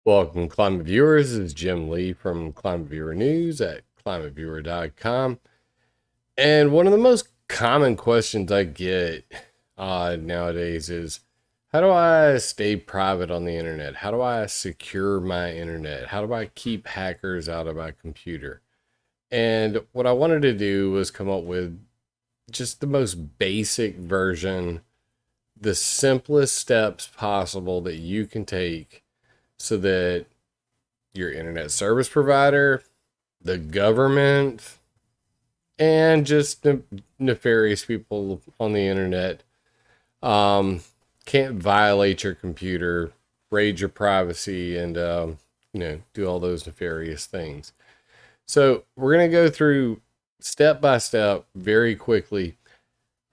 Welcome, Climate Viewers. This is Jim Lee from ClimateViewer News at ClimateViewer.com. And one of the most common questions I get nowadays is, how do I stay private on the internet? How do I secure my internet? How do I keep hackers out of my computer? And what I wanted to do was come up with just the most basic version, the simplest steps possible that you can take so that your internet service provider, the government, and just nefarious people on the internet can't violate your computer, raid your privacy, and do all those nefarious things. So we're going to go through step by step very quickly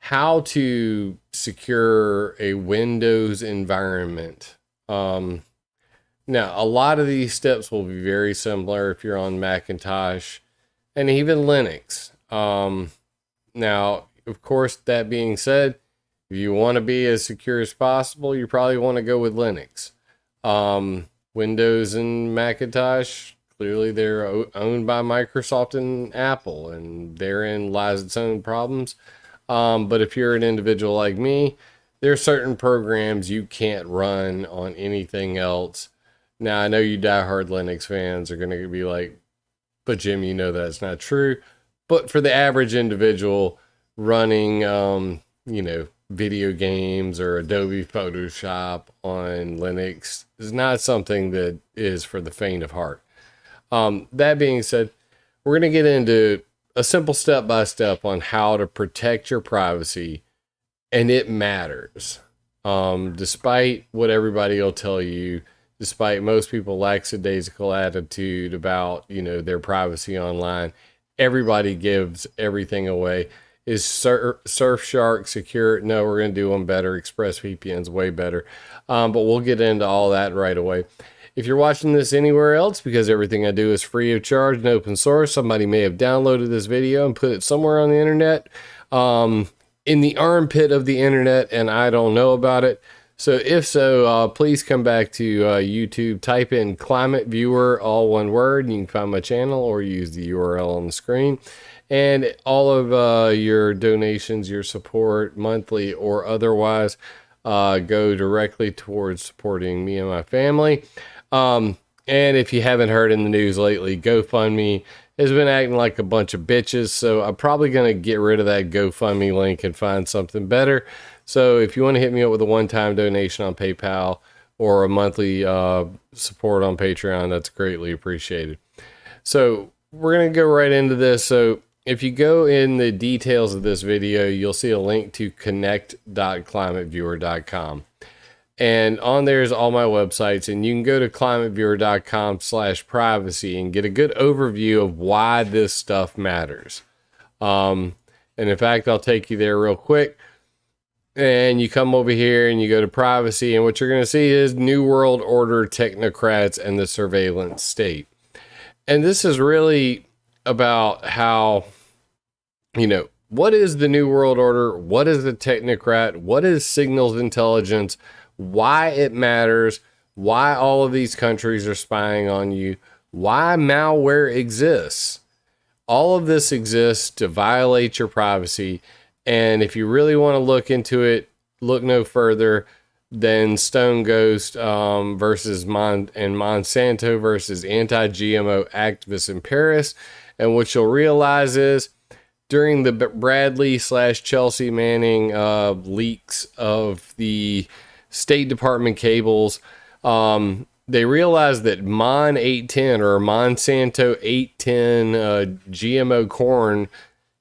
how to secure a Windows environment. Now, a lot of these steps will be very similar if you're on Macintosh and even Linux. Now, of course, that being said, if you want to be as secure as possible, you probably want to go with Linux. Windows and Macintosh, clearly they're owned by Microsoft and Apple, and therein lies its own problems. But if you're an individual like me, there are certain programs you can't run on anything else. Now, I know you diehard Linux fans are going to be like, but Jim, you know that's not true. But for the average individual running, video games or Adobe Photoshop on Linux is not something that is for the faint of heart. That being said, we're going to get into a simple step-by-step on how to protect your privacy, and it matters. Despite what everybody will tell you, despite most people's lackadaisical attitude about, their privacy online, everybody gives everything away. Is Surfshark secure? No, we're going to do one better. ExpressVPN's way better. But we'll get into all that right away. If you're watching this anywhere else, because everything I do is free of charge and open source, somebody may have downloaded this video and put it somewhere on the internet, in the armpit of the internet, and I don't know about it. So if so, please come back to YouTube, type in ClimateViewer, all one word, and you can find my channel or use the URL on the screen. And all of your donations, your support, monthly or otherwise, go directly towards supporting me and my family. And if you haven't heard in the news lately, GoFundMe has been acting like a bunch of bitches. So I'm probably going to get rid of that GoFundMe link and find something better. So if you want to hit me up with a one-time donation on PayPal or a monthly support on Patreon, that's greatly appreciated. So we're going to go right into this. So if you go in the details of this video, you'll see a link to connect.climateviewer.com. And on there is all my websites, and you can go to climateviewer.com/privacy and get a good overview of why this stuff matters. And in fact, I'll take you there real quick. And you come over here and you go to privacy, and what you're going to see is New World Order technocrats and the surveillance state. And this is really about how, what is the New World Order? What is the technocrat? What is signals intelligence? Why it matters? Why all of these countries are spying on you? Why malware exists? All of this exists to violate your privacy. And if you really want to look into it, look no further than Stone Ghost versus Monsanto versus anti-GMO activists in Paris. And what you'll realize is during the Bradley/Chelsea Manning leaks of the State Department cables, they realized that Mon 810 or Monsanto 810 GMO corn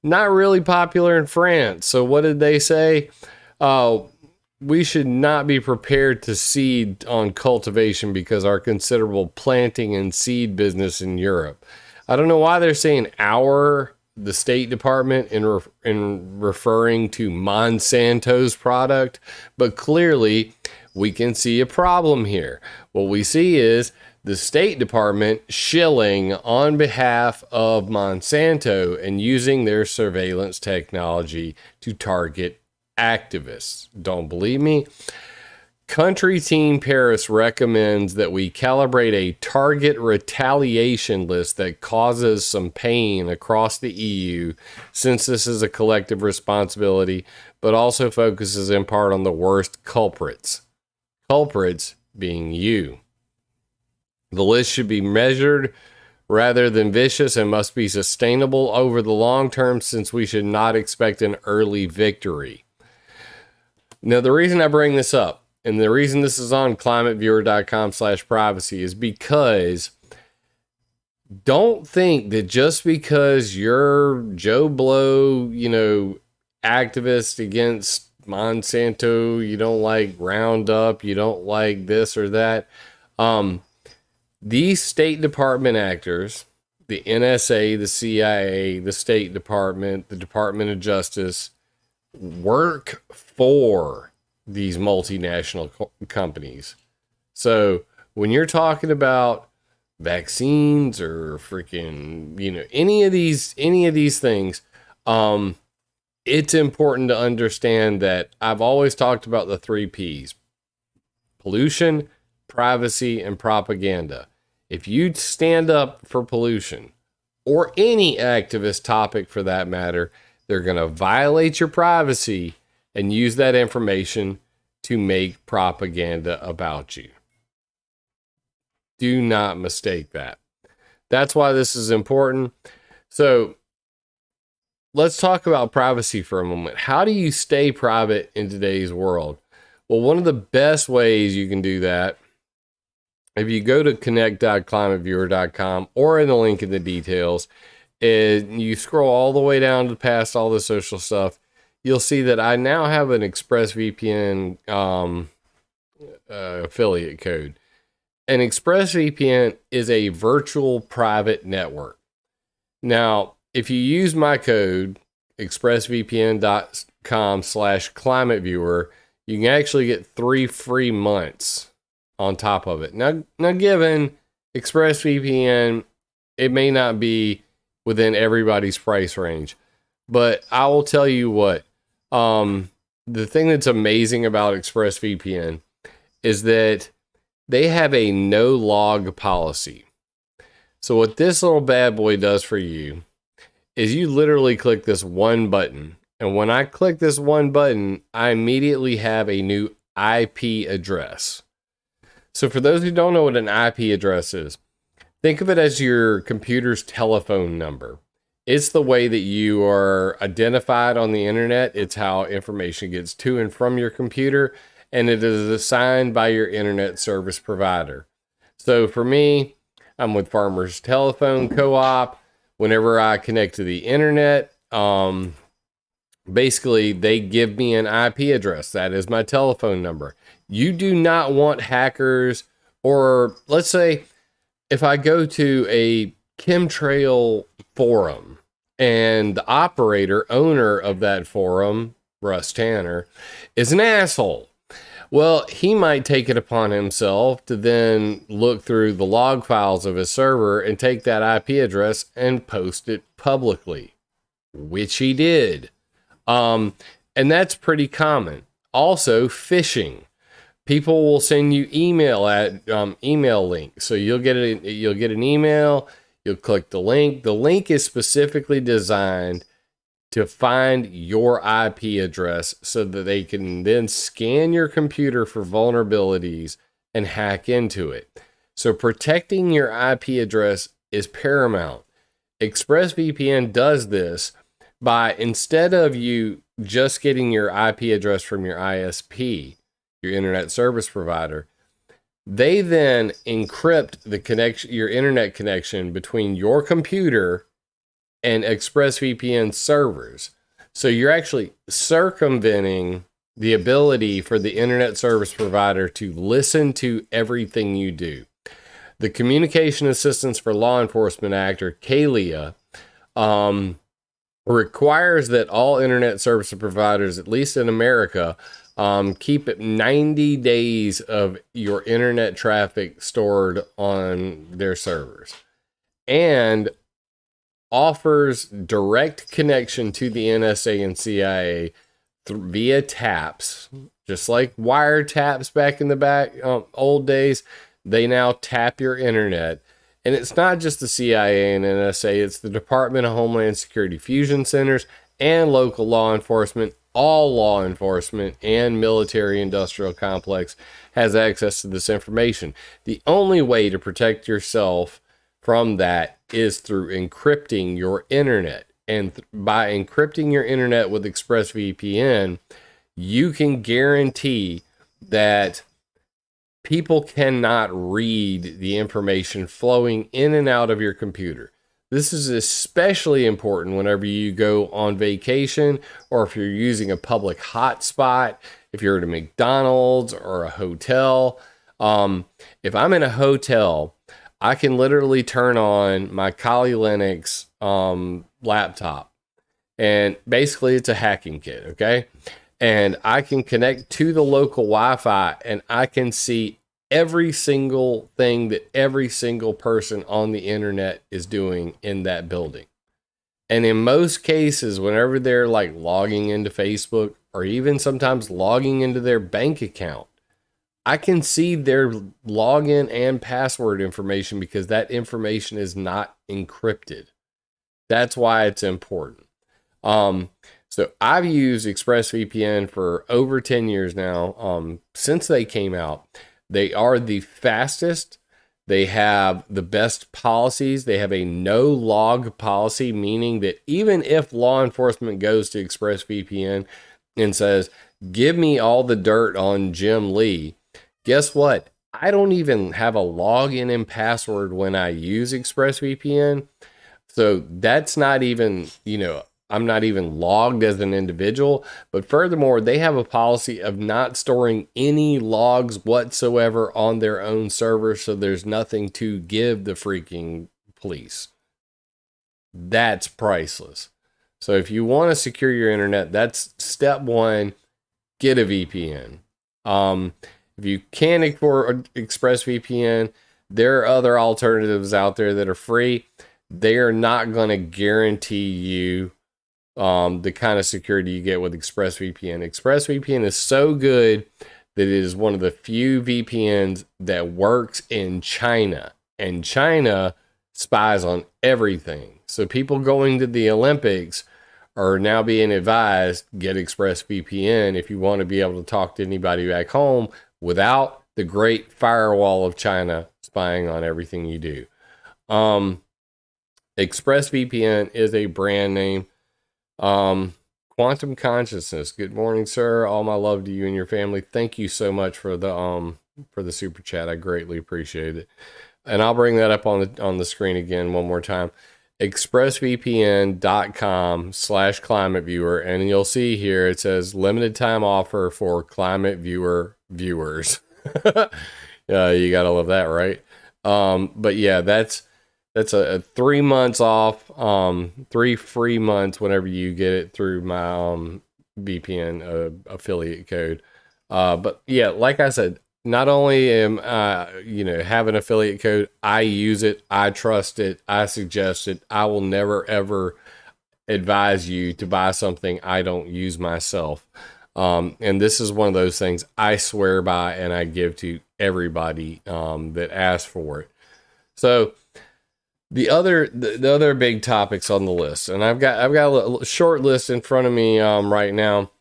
not really popular in France. So what did they say? We should not be prepared to seed on cultivation because our considerable planting and seed business in Europe. I don't know why they're saying the State Department, in referring to Monsanto's product, but clearly we can see a problem here. What we see is the State Department shilling on behalf of Monsanto and using their surveillance technology to target activists. Don't believe me? Country Team Paris recommends that we calibrate a target retaliation list that causes some pain across the EU, since this is a collective responsibility, but also focuses in part on the worst culprits. Culprits being you. The list should be measured rather than vicious and must be sustainable over the long term, since we should not expect an early victory. Now, the reason I bring this up, and the reason this is on climateviewer.com/privacy, is because don't think that just because you're Joe Blow, activist against Monsanto, you don't like Roundup, you don't like this or that. These State Department actors, the NSA, the CIA, the State Department, the Department of Justice, work for these multinational companies. So when you're talking about vaccines or freaking, any of these things, it's important to understand that I've always talked about the 3 Ps: pollution, privacy, and propaganda. If you stand up for pollution, or any activist topic for that matter, they're going to violate your privacy and use that information to make propaganda about you. Do not mistake that. That's why this is important. So let's talk about privacy for a moment. How do you stay private in today's world? Well, one of the best ways you can do that, if you go to connect.climateviewer.com or in the link in the details, is you scroll all the way down to past all the social stuff, you'll see that I now have an ExpressVPN affiliate code. An ExpressVPN is a virtual private network. Now, if you use my code, expressvpn.com/climateviewer, you can actually get 3 free months on top of it. Now given ExpressVPN, it may not be within everybody's price range, but I will tell you what, the thing that's amazing about ExpressVPN is that they have a no log policy. So what this little bad boy does for you is you literally click this one button. And when I click this one button, I immediately have a new IP address. So for those who don't know what an IP address is, think of it as your computer's telephone number. It's the way that you are identified on the internet. It's how information gets to and from your computer, and it is assigned by your internet service provider. So for me, I'm with Farmers Telephone Co-op. Whenever I connect to the internet, basically they give me an IP address. That is my telephone number. You do not want hackers, or let's say if I go to a chemtrail forum and the owner of that forum, Russ Tanner, is an asshole. Well, he might take it upon himself to then look through the log files of his server and take that IP address and post it publicly, which he did. And that's pretty common. Also, phishing. People will send you email links. So you'll get an email, you'll click the link. The link is specifically designed to find your IP address so that they can then scan your computer for vulnerabilities and hack into it. So protecting your IP address is paramount. ExpressVPN does this by, instead of you just getting your IP address from your ISP, your internet service provider, they then encrypt the connection, your internet connection between your computer and ExpressVPN servers. So you're actually circumventing the ability for the internet service provider to listen to everything you do. The Communication Assistance for Law Enforcement Act, or CALIA, requires that all internet service providers, at least in America, keep 90 days of your internet traffic stored on their servers, and offers direct connection to the NSA and CIA via taps Just like wiretaps back in the old days, they now tap your internet. And it's not just the CIA and NSA, it's the Department of Homeland Security fusion centers and local law enforcement. All law enforcement and military industrial complex has access to this information. The only way to protect yourself from that is through encrypting your internet. And by encrypting your internet with ExpressVPN, you can guarantee that people cannot read the information flowing in and out of your computer. This is especially important whenever you go on vacation or if you're using a public hotspot, if you're at a McDonald's or a hotel. If I'm in a hotel, I can literally turn on my Kali Linux laptop. And basically it's a hacking kit, okay? And I can connect to the local Wi-Fi and I can see every single thing that every single person on the internet is doing in that building. And in most cases, whenever they're like logging into Facebook or even sometimes logging into their bank account, I can see their login and password information because that information is not encrypted. That's why it's important. So I've used ExpressVPN for over 10 years now, since they came out. They are the fastest. They have the best policies. They have a no log policy, meaning that even if law enforcement goes to ExpressVPN and says, give me all the dirt on Jim Lee, guess what? I don't even have a login and password when I use ExpressVPN. So that's not even, I'm not even logged as an individual, but furthermore, they have a policy of not storing any logs whatsoever on their own server, so there's nothing to give the freaking police. That's priceless. So if you want to secure your internet, that's step one, get a VPN. If you can't afford ExpressVPN, there are other alternatives out there that are free. They are not going to guarantee you the kind of security you get with ExpressVPN. ExpressVPN is so good that it is one of the few VPNs that works in China. And China spies on everything. So people going to the Olympics are now being advised, get ExpressVPN if you want to be able to talk to anybody back home without the great firewall of China spying on everything you do. ExpressVPN is a brand name. Quantum Consciousness. Good morning, sir. All my love to you and your family. Thank you so much for the super chat. I greatly appreciate it. And I'll bring that up on the screen again one more time. expressvpn.com/ClimateViewer. And you'll see here, it says limited time offer for ClimateViewer viewers. You gotta love that, right? But yeah, that's a 3 months off, 3 free months whenever you get it through my VPN affiliate code. But yeah, like I said, not only am have an affiliate code, I use it, I trust it, I suggest it. I will never ever advise you to buy something I don't use myself. And this is one of those things I swear by and I give to everybody that asks for it. So the other big topics on the list, and I've got a short list in front of me right now.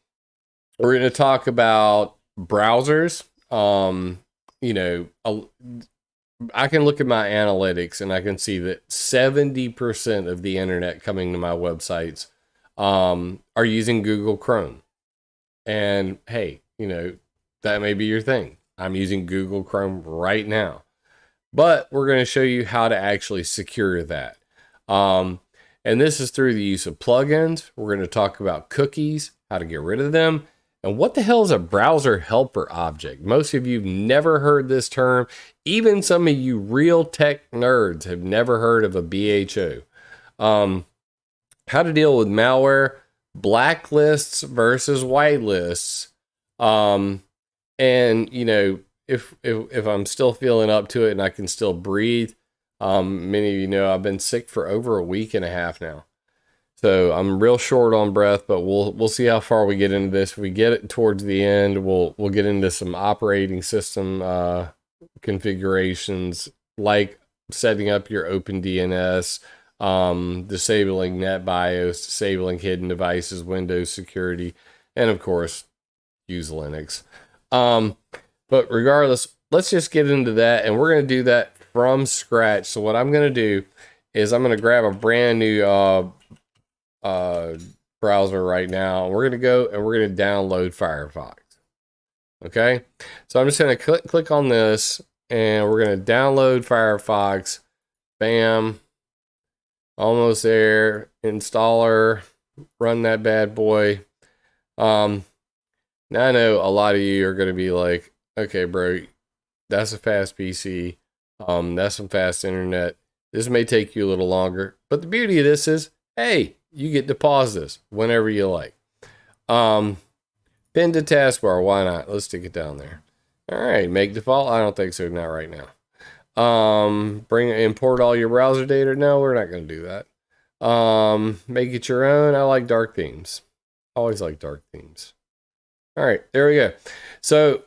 We're going to talk about browsers. I can look at my analytics and I can see that 70% of the internet coming to my websites are using Google Chrome. And hey, that may be your thing. I'm using Google Chrome right now. But we're going to show you how to actually secure that. And this is through the use of plugins. We're going to talk about cookies, how to get rid of them, and what the hell is a browser helper object? Most of you have never heard this term. Even some of you real tech nerds have never heard of a BHO. How to deal with malware, blacklists versus whitelists, and if I'm still feeling up to it and I can still breathe, many of you know I've been sick for over a week and a half now. So I'm real short on breath, but we'll see how far we get into this. If we get it towards the end, we'll get into some operating system configurations, like setting up your OpenDNS, disabling NetBIOS, disabling hidden devices, Windows security, and of course, use Linux. But regardless, let's just get into that, and we're going to do that from scratch. So what I'm going to do is I'm going to grab a brand new browser right now. We're going to go and we're going to download Firefox. Okay, so I'm just going to click on this, and we're going to download Firefox. Bam, almost there. Installer, run that bad boy. Now I know a lot of you are going to be like, okay, bro, that's a fast PC. That's some fast internet. This may take you a little longer, but the beauty of this is, hey, you get to pause this whenever you like. Pin to taskbar, why not? Let's stick it down there. All right, make default. I don't think so, not right now. Import all your browser data. No, we're not going to do that. Make it your own. I like dark themes. Always like dark themes. All right, there we go. So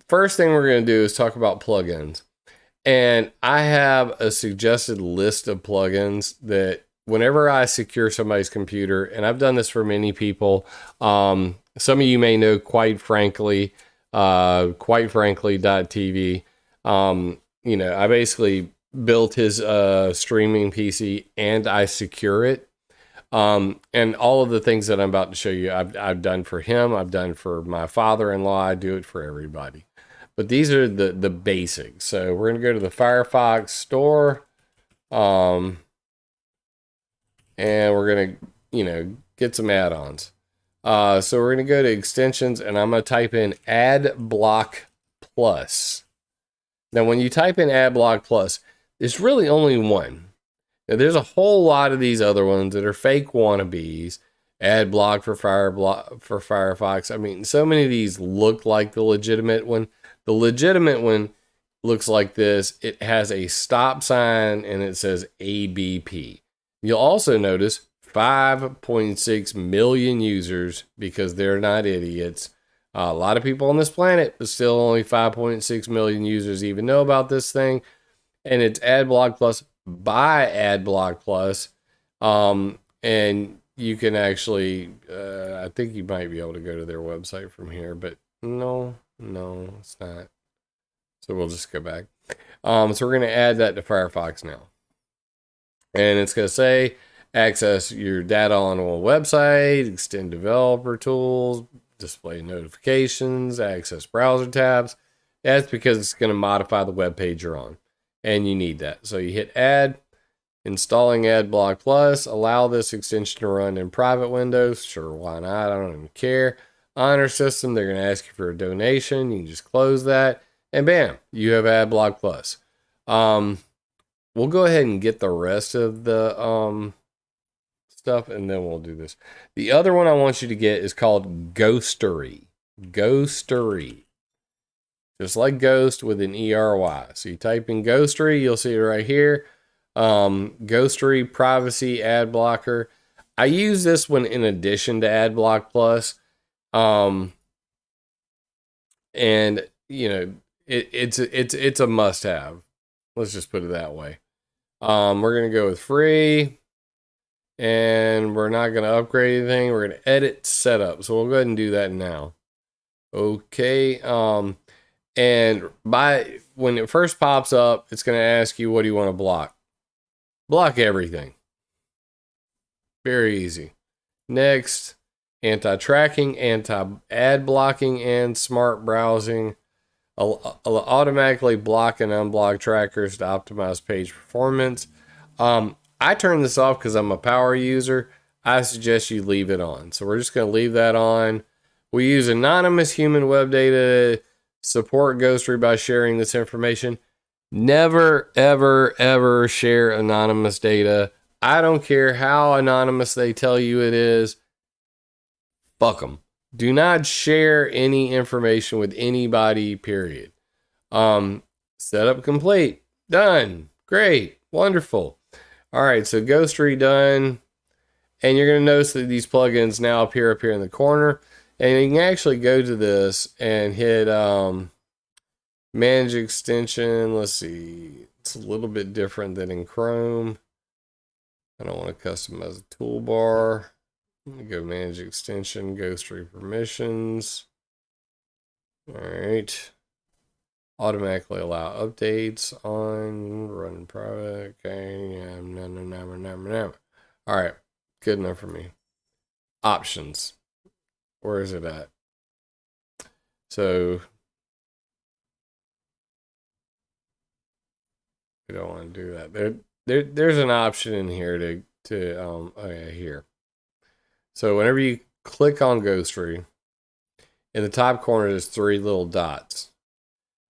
first thing we're going to do is talk about plugins. And I have a suggested list of plugins that whenever I secure somebody's computer, and I've done this for many people, some of you may know Quite Frankly, quitefrankly.tv. You know, I basically built his streaming PC and I secure it. And all of the things that I'm about to show you, I've done for him. I've done for my father-in-law. I do it for everybody. But these are the basics. So we're going to go to the Firefox store. And we're going to, you know, get some add-ons. So we're going to go to extensions, and I'm going to type in AdBlock Plus. Now, when you type in AdBlock Plus, it's really only one. Now, there's a whole lot of these other ones that are fake wannabes. AdBlock for Firefox. I mean, so many of these look like the legitimate one. The legitimate one looks like this. It has a stop sign and it says ABP. You'll also notice 5.6 million users because they're not idiots. A lot of people on this planet, but still only 5.6 million users even know about this thing. And it's AdBlock Plus by AdBlock Plus. And you can actually, I think you might be able to go to their website from here, but no, it's not. So we'll just go back. So we're going to add that to Firefox now. And it's going to say, access your data on a website, extend developer tools, display notifications, access browser tabs. That's because it's going to modify the web page you're on. And you need that. So you hit add, installing AdBlock Plus, allow this extension to run in private windows. Sure, why not? I don't even care. Honor system, they're going to ask you for a donation. You can just close that. And bam, you have AdBlock Plus. We'll go ahead and get the rest of the stuff, and then we'll do this. The other one I want you to get is called Ghostery. Ghostery. Just like Ghost with an ERY. So you type in Ghostery, you'll see it right here. Ghostery Privacy Ad Blocker. I use this one in addition to AdBlock Plus. And you know, it's a must-have. Let's just put it that way. We're gonna go with free, and we're not gonna upgrade anything. We're gonna edit setup. So we'll go ahead and do that now. Okay. And when it first pops up, it's gonna ask you, what do you want to block? Block everything. Very easy. Next, anti-tracking, anti-ad blocking, and smart browsing. I'll automatically block and unblock trackers to optimize page performance. I turn this off because I'm a power user. I suggest you leave it on. So we're just going to leave that on. We use anonymous human web data, support Ghostery by sharing this information. Never, ever, ever share anonymous data. I don't care how anonymous they tell you it is. Fuck them. Do not share any information with anybody, period. Setup complete. Done. Great. Wonderful. All right, so Ghostery done. And you're going to notice that these plugins now appear up here in the corner. And you can actually go to this and hit manage extension. Let's see. It's a little bit different than in Chrome. I don't want to customize the toolbar. Let me go manage extension, Ghostery permissions. All right. Automatically allow updates on, run private. Okay. Yeah, no. All right. Good enough for me. Options. Where is it at? So we don't want to do that. There's an option in here to oh yeah, here. So whenever you click on Ghostery, in the top corner there's 3 little dots.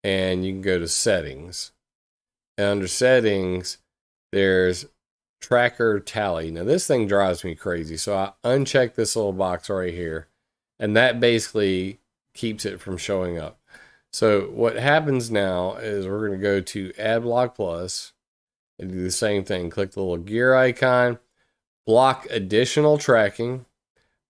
And you can go to settings. And under settings, there's tracker tally. Now this thing drives me crazy. So I uncheck this little box right here. And that basically keeps it from showing up. So what happens now is we're going to go to AdBlock Plus and do the same thing. Click the little gear icon, block additional tracking,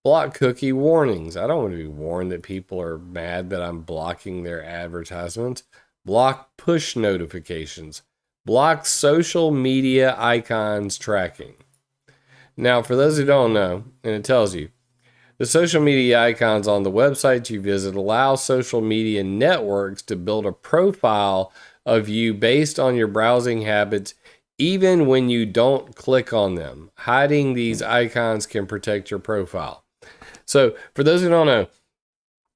block cookie warnings. I don't want to be warned that people are mad that I'm blocking their advertisements. Block push notifications. Block social media icons tracking. Now, for those who don't know, and it tells you, the social media icons on the websites you visit allow social media networks to build a profile of you based on your browsing habits, even when you don't click on them. Hiding these icons can protect your profile. So, for those who don't know,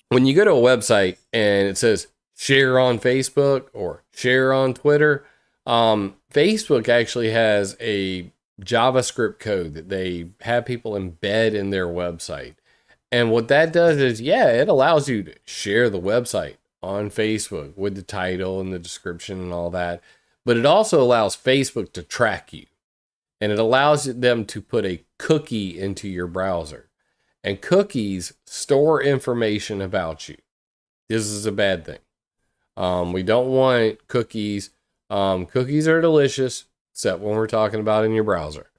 when you go to a website and it says share on Facebook or share on Twitter, Facebook actually has a JavaScript code that they have people embed in their website. And what that does is, yeah, it allows you to share the website on Facebook with the title and the description and all that. But it also allows Facebook to track you. And it allows them to put a cookie into your browser. And cookies store information about you. This is a bad thing. We don't want cookies. Cookies are delicious, except when we're talking about in your browser.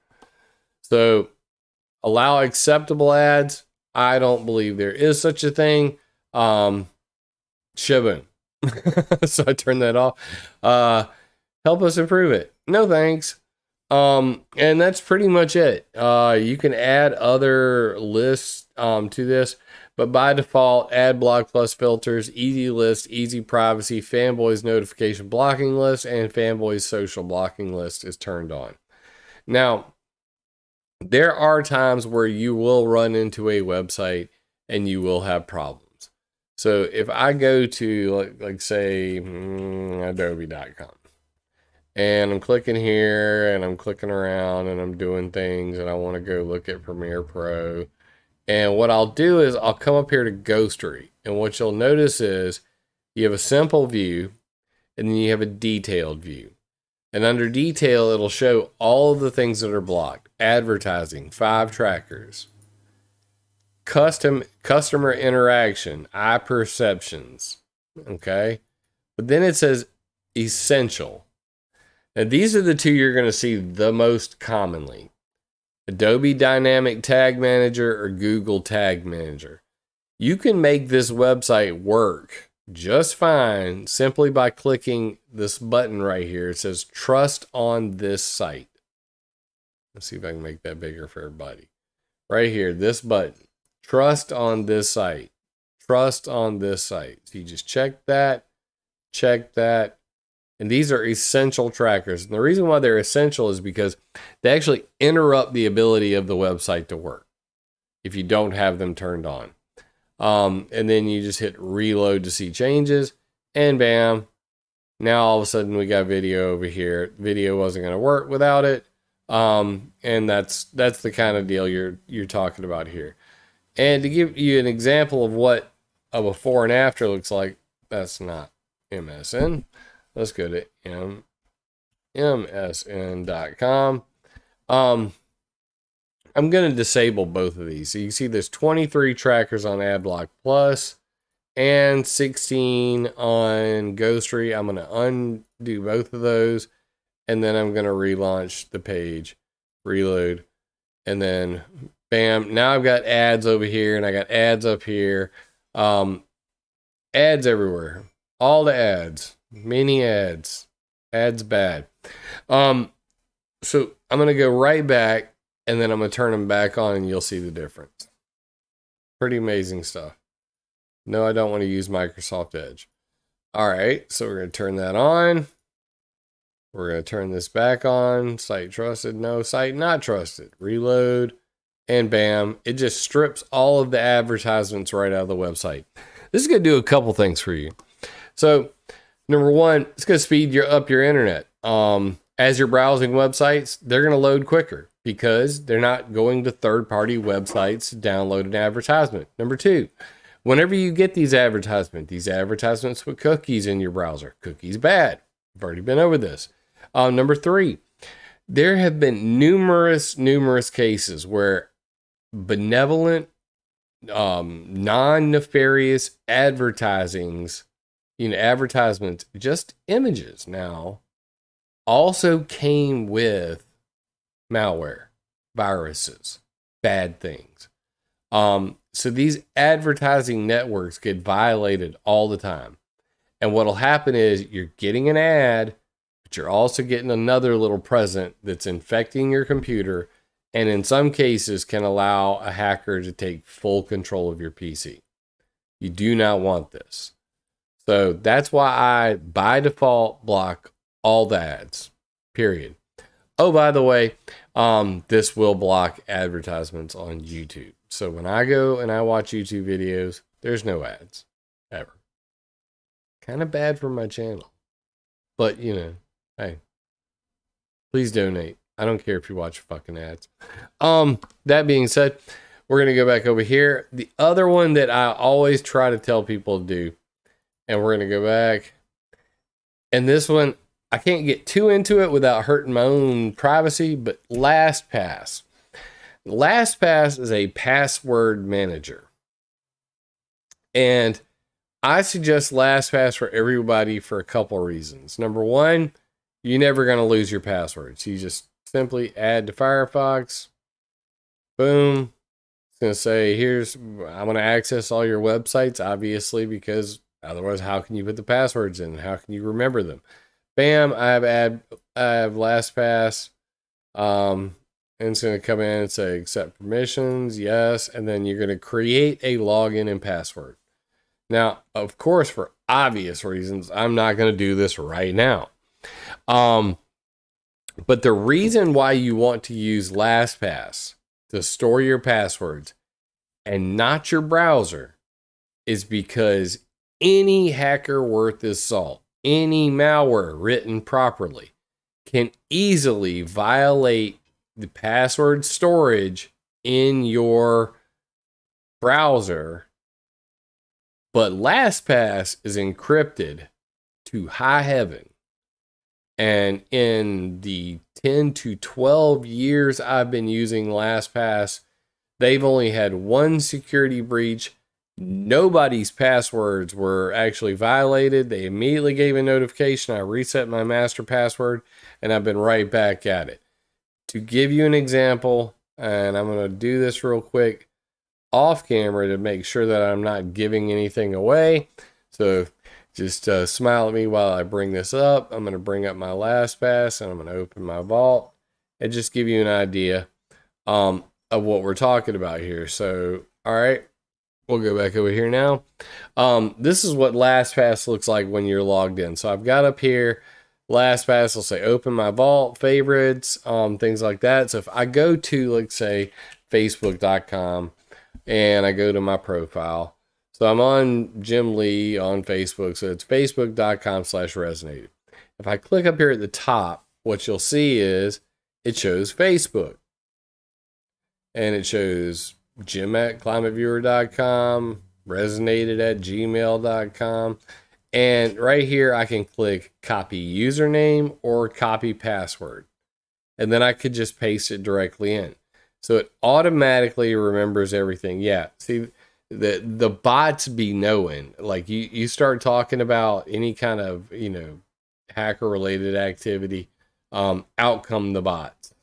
So allow acceptable ads. I don't believe there is such a thing. Shaboom. So I turned that off. Help us improve it. No thanks. And that's pretty much it. You can add other lists to this, but by default, add block plus filters, easy list, easy privacy, fanboys notification blocking list, and fanboys social blocking list is turned on. Now, there are times where you will run into a website and you will have problems. So if I go to like say adobe.com and I'm clicking here and I'm clicking around and I'm doing things and I want to go look at Premiere Pro, and what I'll do is I'll come up here to Ghostery, and what you'll notice is you have a simple view and then you have a detailed view. And under detail, it'll show all of the things that are blocked. Advertising, 5 trackers. Customer interaction, eye perceptions. Okay. But then it says essential. Now these are the 2 you're going to see the most commonly. Adobe Dynamic Tag Manager or Google Tag Manager. You can make this website work just fine simply by clicking this button right here. It says trust on this site. Let's see if I can make that bigger for everybody. Right here, this button. Trust on this site. Trust on this site. So you just check that. And these are essential trackers. And the reason why they're essential is because they actually interrupt the ability of the website to work if you don't have them turned on. And then you just hit reload to see changes, and bam, now all of a sudden we got video over here. Video wasn't going to work without it. And that's the kind of deal you're talking about here. And to give you an example of what a before and after looks like, that's not MSN. Let's go to msn.com. I'm going to disable both of these. So you can see there's 23 trackers on AdBlock Plus and 16 on Ghostery. I'm going to undo both of those, and then I'm going to relaunch the page, reload, and then Bam. Now I've got ads over here and I got ads up here. Ads everywhere. All the ads. Many ads. Ads bad. So I'm going to go right back and then I'm going to turn them back on and you'll see the difference. Pretty amazing stuff. No, I don't want to use Microsoft Edge. All right, so we're going to turn that on. We're going to turn this back on. Site trusted, no. Site not trusted. Reload, and bam. It just strips all of the advertisements right out of the website. This is going to do a couple things for you. So, number one, it's going to speed up your internet. As you're browsing websites, they're going to load quicker because they're not going to third-party websites to download an advertisement. Number two, whenever you get these advertisements put cookies in your browser. Cookies bad. I've already been over this. Number three, there have been numerous cases where benevolent, non-nefarious advertisements, just images now, also came with malware, viruses, bad things. So these advertising networks get violated all the time. And what'll happen is you're getting an ad, but you're also getting another little present that's infecting your computer, and in some cases can allow a hacker to take full control of your PC. You do not want this. So that's why I, by default, block all the ads, period. Oh, by the way, this will block advertisements on YouTube. So when I go and I watch YouTube videos, there's no ads, ever. Kind of bad for my channel. But, hey, please donate. I don't care if you watch fucking ads. That being said, we're going to go back over here. The other one that I always try to tell people to do, and we're going to go back. And this one, I can't get too into it without hurting my own privacy, but LastPass. LastPass is a password manager. And I suggest LastPass for everybody for a couple reasons. Number one, you're never going to lose your passwords. You just simply add to Firefox. Boom. It's going to say, I'm going to access all your websites, obviously, because otherwise, how can you put the passwords in? How can you remember them? Bam, I have LastPass. And it's going to come in and say accept permissions, yes, and then you're going to create a login and password. Now, of course, for obvious reasons, I'm not going to do this right now. But the reason why you want to use LastPass to store your passwords and not your browser is because any hacker worth his salt, any malware written properly, can easily violate the password storage in your browser. But LastPass is encrypted to high heaven. And in the 10 to 12 years I've been using LastPass, they've only had one security breach. Nobody's passwords were actually violated. They immediately gave a notification. I reset my master password, and I've been right back at it. To give you an example, and I'm going to do this real quick off camera to make sure that I'm not giving anything away. So just smile at me while I bring this up. I'm going to bring up my LastPass, and I'm going to open my vault and just give you an idea of what we're talking about here. So, all right. We'll go back over here now. This is what LastPass looks like when you're logged in. So I've got up here, LastPass will say open my vault, favorites, things like that. So if I go to, let's say, Facebook.com and I go to my profile. So I'm on Jim Lee on Facebook. So it's Facebook.com/resonated. If I click up here at the top, what you'll see is it shows Facebook. And it shows Jim at ClimateViewer.com, resonated at gmail.com. And right here, I can click copy username or copy password. And then I could just paste it directly in. So it automatically remembers everything. Yeah, see, the bots be knowing. Like you start talking about any kind of, hacker related activity, out come the bots.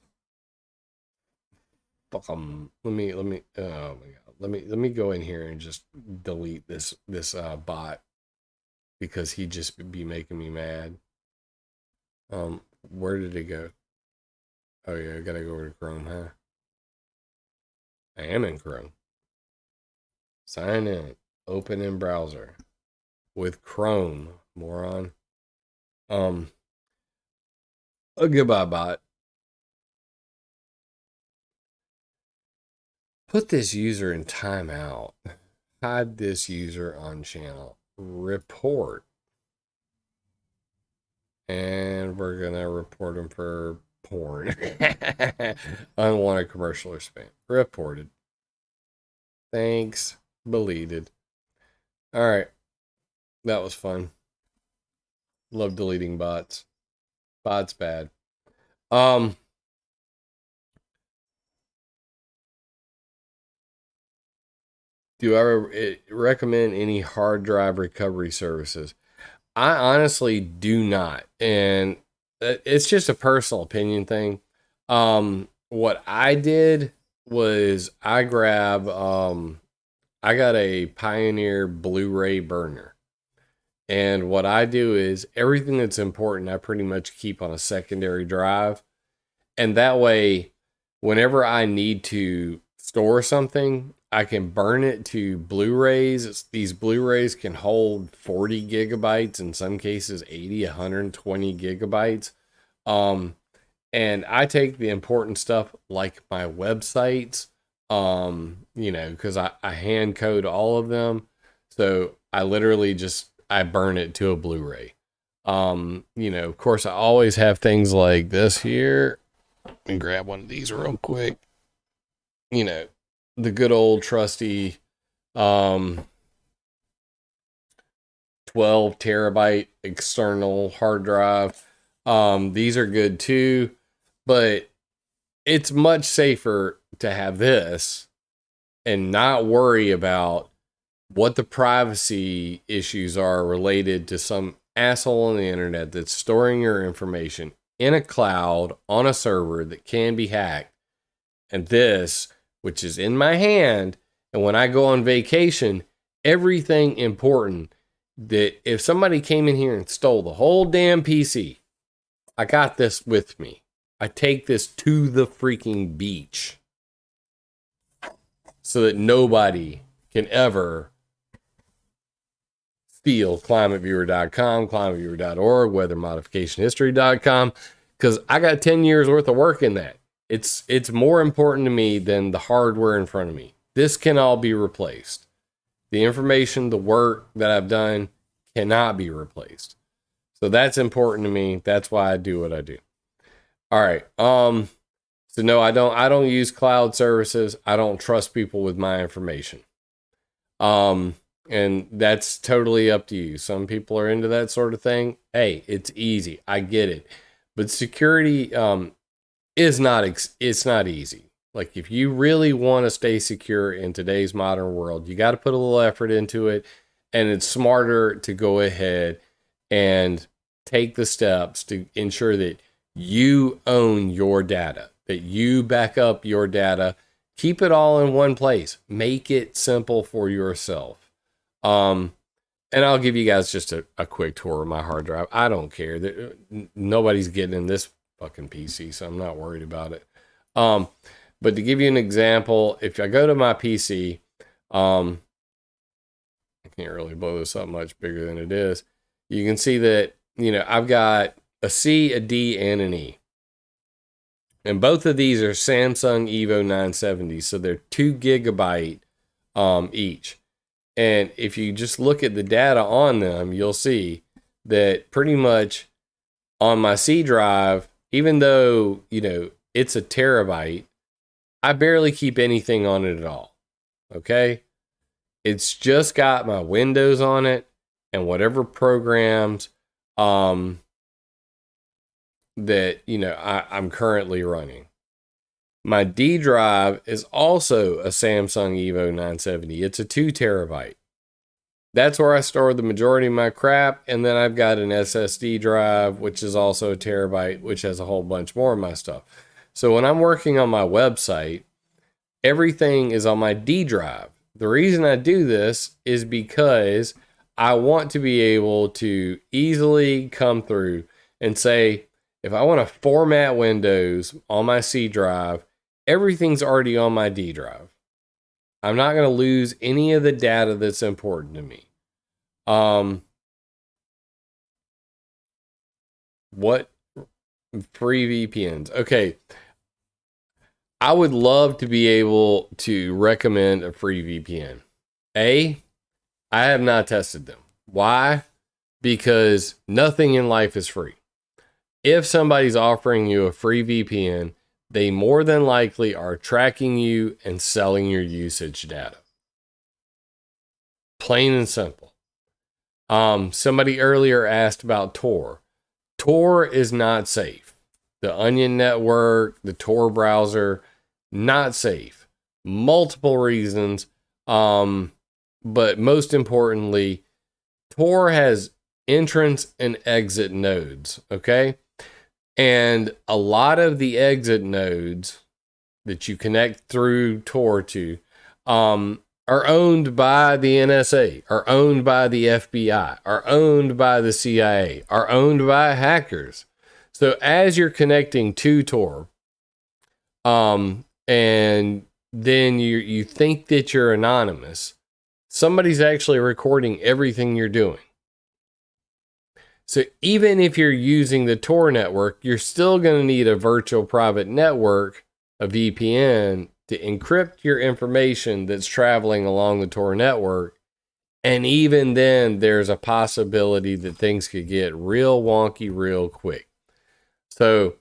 Oh my God. Let me go in here and just delete this bot because he just be making me mad. Where did it go? Oh yeah, I gotta go over to Chrome, huh? I am in Chrome. Sign in. Open in browser. With Chrome, moron. A goodbye bot. Put this user in timeout. Hide this user on channel. Report. And we're gonna report him for porn. Unwanted commercial or spam. Reported. Thanks. Deleted. Alright. That was fun. Love deleting bots. Bots bad. Do I recommend any hard drive recovery services? I honestly do not. And it's just a personal opinion thing. What I did was I got a Pioneer Blu-ray burner. And what I do is everything that's important, I pretty much keep on a secondary drive. And that way, whenever I need to store something, I can burn it to Blu-rays. These Blu-rays can hold 40 gigabytes, in some cases 80, 120 gigabytes. And I take the important stuff like my websites, because I hand code all of them. So I literally I burn it to a Blu-ray. Of course, I always have things like this here. Let me grab one of these real quick. The good old trusty 12 terabyte external hard drive. These are good too, but it's much safer to have this and not worry about what the privacy issues are related to some asshole on the internet that's storing your information in a cloud on a server that can be hacked. And this, which is in my hand, and when I go on vacation, everything important that if somebody came in here and stole the whole damn PC, I got this with me. I take this to the freaking beach so that nobody can ever steal ClimateViewer.com, ClimateViewer.org, WeatherModificationHistory.com, because I got 10 years worth of work in that. It's more important to me than the hardware in front of me. This can all be replaced. The information, the work that I've done cannot be replaced. So that's important to me. That's why I do what I do. All right. So no, I don't use cloud services. I don't trust people with my information. And that's totally up to you. Some people are into that sort of thing. Hey, it's easy. I get it. But security it's not easy. Like if you really want to stay secure in today's modern world, you got to put a little effort into it, and it's smarter to go ahead and take the steps to ensure that you own your data, that you back up your data, keep it all in one place, make it simple for yourself. And I'll give you guys just a quick tour of my hard drive. I don't care. Nobody's getting in this fucking PC, so I'm not worried about it. But to give you an example, if I go to my PC, I can't really blow this up much bigger than it is. You can see that, I've got a C, a D, and an E. And both of these are Samsung Evo 970, so they're 2 gigabyte each. And if you just look at the data on them, you'll see that pretty much on my C drive, even though, it's a terabyte, I barely keep anything on it at all. Okay? It's just got my Windows on it and whatever programs that, I'm currently running. My D drive is also a Samsung Evo 970. It's a 2 terabyte. That's where I store the majority of my crap. And then I've got an SSD drive, which is also a terabyte, which has a whole bunch more of my stuff. So when I'm working on my website, everything is on my D drive. The reason I do this is because I want to be able to easily come through and say, if I want to format Windows on my C drive, everything's already on my D drive. I'm not going to lose any of the data that's important to me. What free VPNs? Okay. I would love to be able to recommend a free VPN. I have not tested them. Why? Because nothing in life is free. If somebody's offering you a free VPN, they more than likely are tracking you and selling your usage data. Plain and simple. Somebody earlier asked about Tor. Tor is not safe. The Onion network, the Tor browser, not safe. Multiple reasons. But most importantly, Tor has entrance and exit nodes. Okay. And a lot of the exit nodes that you connect through Tor to are owned by the NSA, are owned by the FBI, are owned by the CIA, are owned by hackers. So as you're connecting to Tor, and then you think that you're anonymous, somebody's actually recording everything you're doing. So even if you're using the Tor network, you're still going to need a virtual private network, a VPN, to encrypt your information that's traveling along the Tor network. And even then, there's a possibility that things could get real wonky real quick. So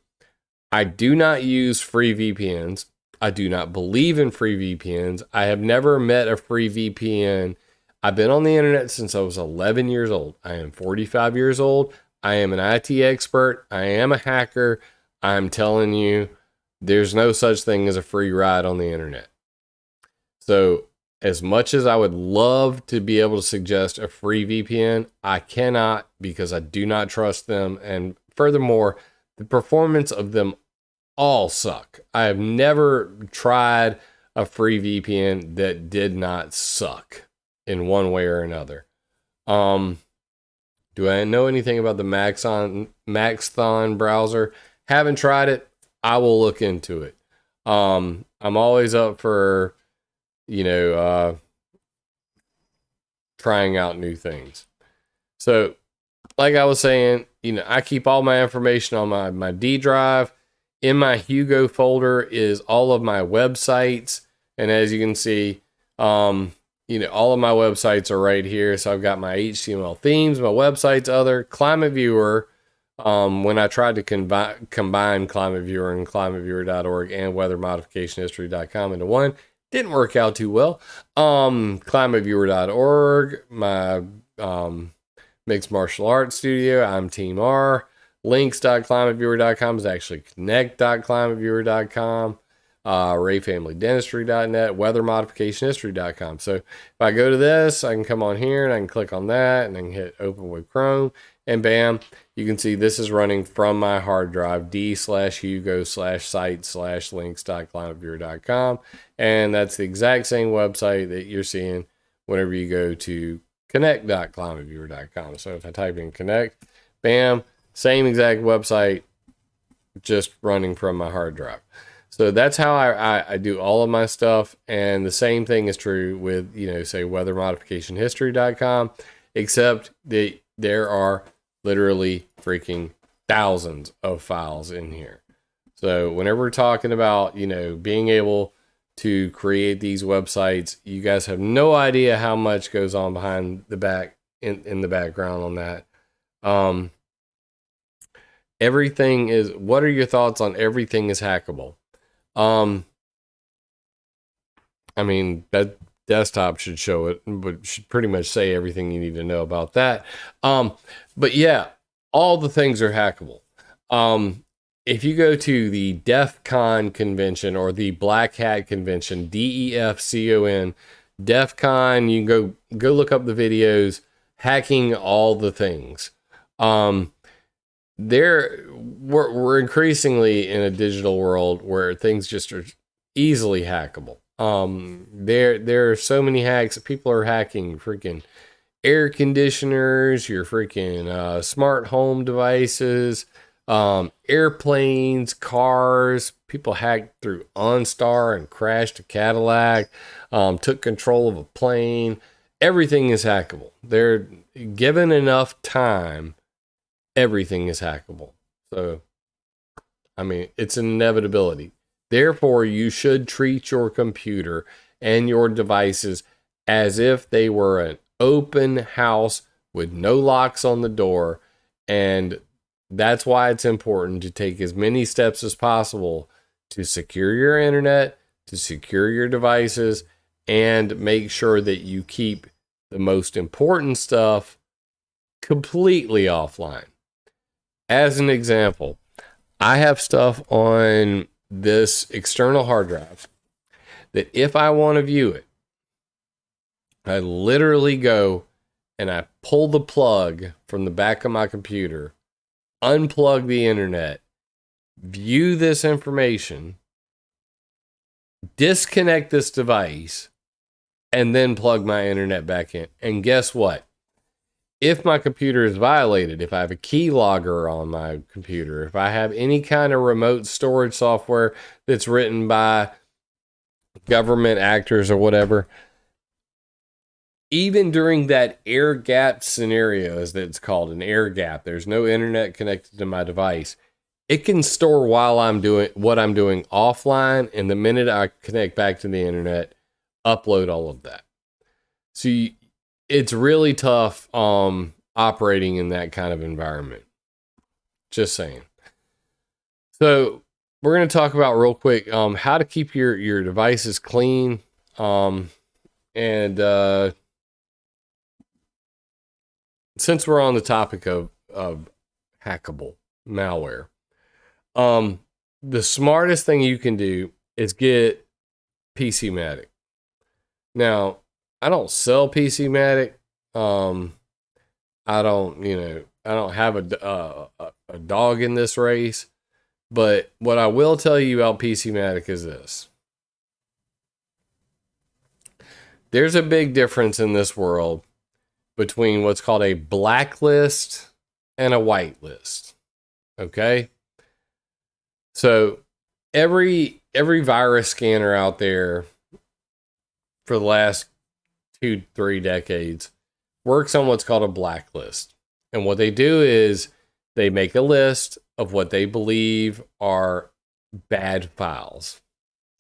I do not use free VPNs. I do not believe in free VPNs. I have never met a free VPN. I've been on the internet since I was 11 years old. I am 45 years old. I am an IT expert. I am a hacker. I'm telling you, there's no such thing as a free ride on the internet. So as much as I would love to be able to suggest a free VPN, I cannot, because I do not trust them. And furthermore, the performance of them all suck. I have never tried a free VPN that did not suck in one way or another. Do I know anything about the Maxthon browser? Haven't tried it. I will look into it. I'm always up for, trying out new things. So, like I was saying, I keep all my information on my D drive. In my Hugo folder is all of my websites. And as you can see, all of my websites are right here. So I've got my HTML themes, my websites, other ClimateViewer. When I tried to combine ClimateViewer and ClimateViewer.org and weathermodificationhistory.com into one, didn't work out too well. ClimateViewer.org, my mixed martial arts studio, I'm Team R. Links.climateviewer.com is actually connect.climateviewer.com. RayFamilyDentistry.net, weathermodificationhistory.com. So if I go to this, I can come on here and I can click on that and I can hit open with Chrome, and bam, you can see this is running from my hard drive, d/hugo/site/links.climateviewer.com. And that's the exact same website that you're seeing whenever you go to connect.climateviewer.com. So if I type in connect, bam, same exact website, just running from my hard drive. So that's how I do all of my stuff. And the same thing is true with, say weathermodificationhistory.com, except that there are literally freaking thousands of files in here. So whenever we're talking about, being able to create these websites, you guys have no idea how much goes on behind the back in the background on that. Everything is, what are your thoughts on everything is hackable? That desktop should show it, but should pretty much say everything you need to know about that. But yeah, all the things are hackable. If you go to the DEF CON convention or the Black Hat convention, DEFCON, DEF CON, you can go look up the videos, hacking all the things. We're increasingly in a digital world where things just are easily hackable. There are so many hacks. People are hacking freaking air conditioners, your freaking smart home devices, airplanes, cars. People hacked through OnStar and crashed a Cadillac, took control of a plane. Everything is hackable. They're given enough time, everything is hackable. So, I mean, it's an inevitability. Therefore, you should treat your computer and your devices as if they were an open house with no locks on the door. And that's why it's important to take as many steps as possible to secure your internet, to secure your devices, and make sure that you keep the most important stuff completely offline. As an example, I have stuff on this external hard drive that if I want to view it, I literally go and I pull the plug from the back of my computer, unplug the internet, view this information, disconnect this device, and then plug my internet back in. And guess what? If my computer is violated, if I have a keylogger on my computer, if I have any kind of remote storage software that's written by government actors or whatever, even during that air gap scenario, as it's called, an air gap, there's no internet connected to my device, it can store while I'm doing what I'm doing offline, and the minute I connect back to the internet, upload all of that. So it's really tough operating in that kind of environment. Just saying. So we're going to talk about real quick how to keep your devices clean. And since we're on the topic of hackable malware, the smartest thing you can do is get PC Matic. Now, I don't sell PC Matic. I don't have a dog in this race. But what I will tell you about PC Matic is this. There's a big difference in this world between what's called a blacklist and a whitelist. Okay? So every virus scanner out there for the last 2-3 decades works on what's called a blacklist. And what they do is they make a list of what they believe are bad files.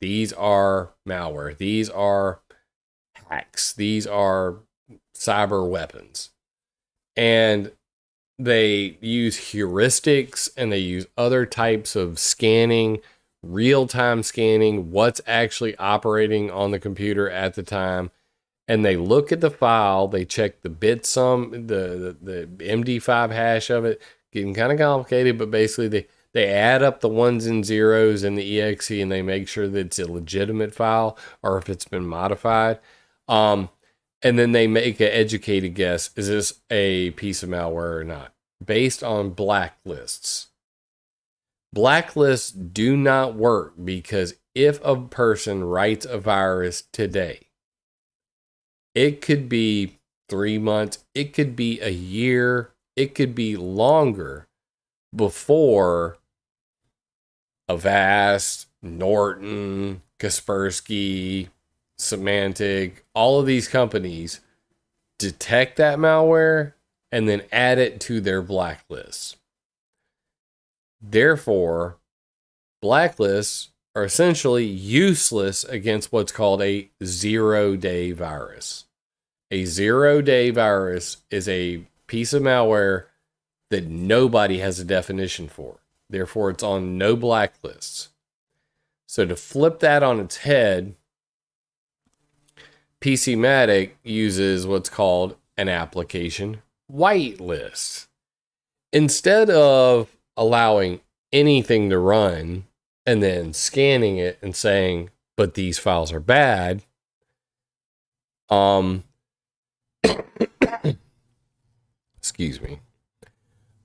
These are malware. These are hacks. These are cyber weapons. And they use heuristics and they use other types of scanning, real-time scanning, what's actually operating on the computer at the time. And they look at the file, they check the bit sum, the MD5 hash of it, getting kind of complicated, but basically they add up the ones and zeros in the exe and they make sure that it's a legitimate file or if it's been modified. And then they make an educated guess, is this a piece of malware or not? Based on blacklists. Blacklists do not work because if a person writes a virus today, it could be 3 months, it could be a year, it could be longer before Avast, Norton, Kaspersky, Symantec, all of these companies detect that malware and then add it to their blacklists. Therefore, blacklists are essentially useless against what's called a 0-day virus. A 0-day virus is a piece of malware that nobody has a definition for. Therefore, it's on no blacklists. So to flip that on its head, PC Matic uses what's called an application whitelist. Instead of allowing anything to run and then scanning it and saying, but these files are bad, excuse me,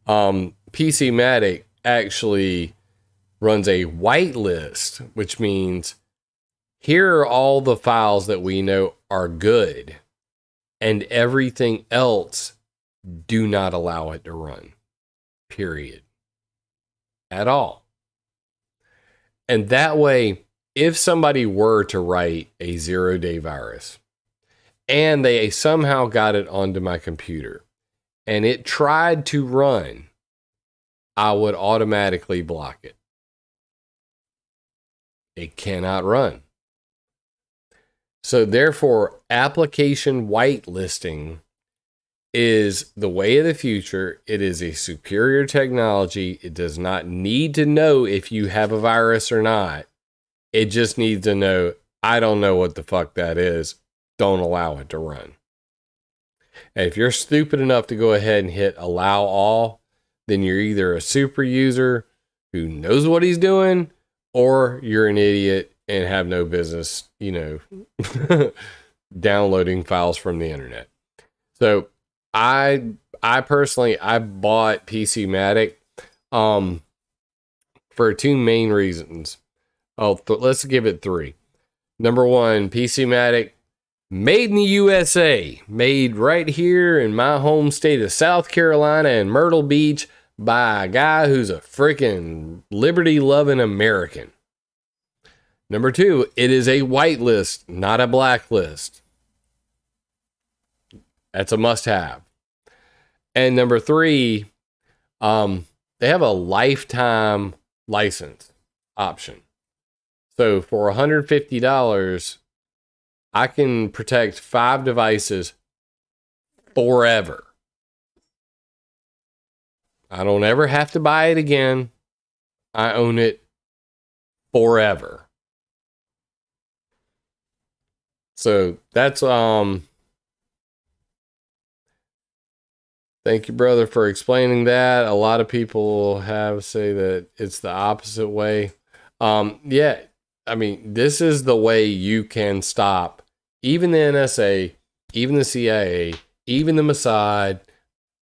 PC Matic actually runs a whitelist, which means here are all the files that we know are good, and everything else, do not allow it to run. Period. At all. And that way, if somebody were to write a 0-day virus and they somehow got it onto my computer and it tried to run, I would automatically block it. It cannot run. So therefore, application whitelisting is the way of the future. It is a superior technology. It does not need to know if you have a virus or not. It just needs to know, I don't know what the fuck that is. Don't allow it to run. And if you're stupid enough to go ahead and hit allow all, then you're either a super user who knows what he's doing, or you're an idiot and have no business, downloading files from the internet. So I personally bought PC Matic for two main reasons. Let's give it three. Number one, PC Matic, made in the USA, made right here in my home state of South Carolina in Myrtle Beach by a guy who's a freaking liberty-loving American. Number two, it is a whitelist, not a blacklist. That's a must-have. And number three, they have a lifetime license option. So for $150, I can protect 5 devices forever. I don't ever have to buy it again. I own it forever. So that's thank you, brother, for explaining that. A lot of people say that it's the opposite way. Yeah, I mean, this is the way you can stop even the NSA, even the CIA, even the Mossad,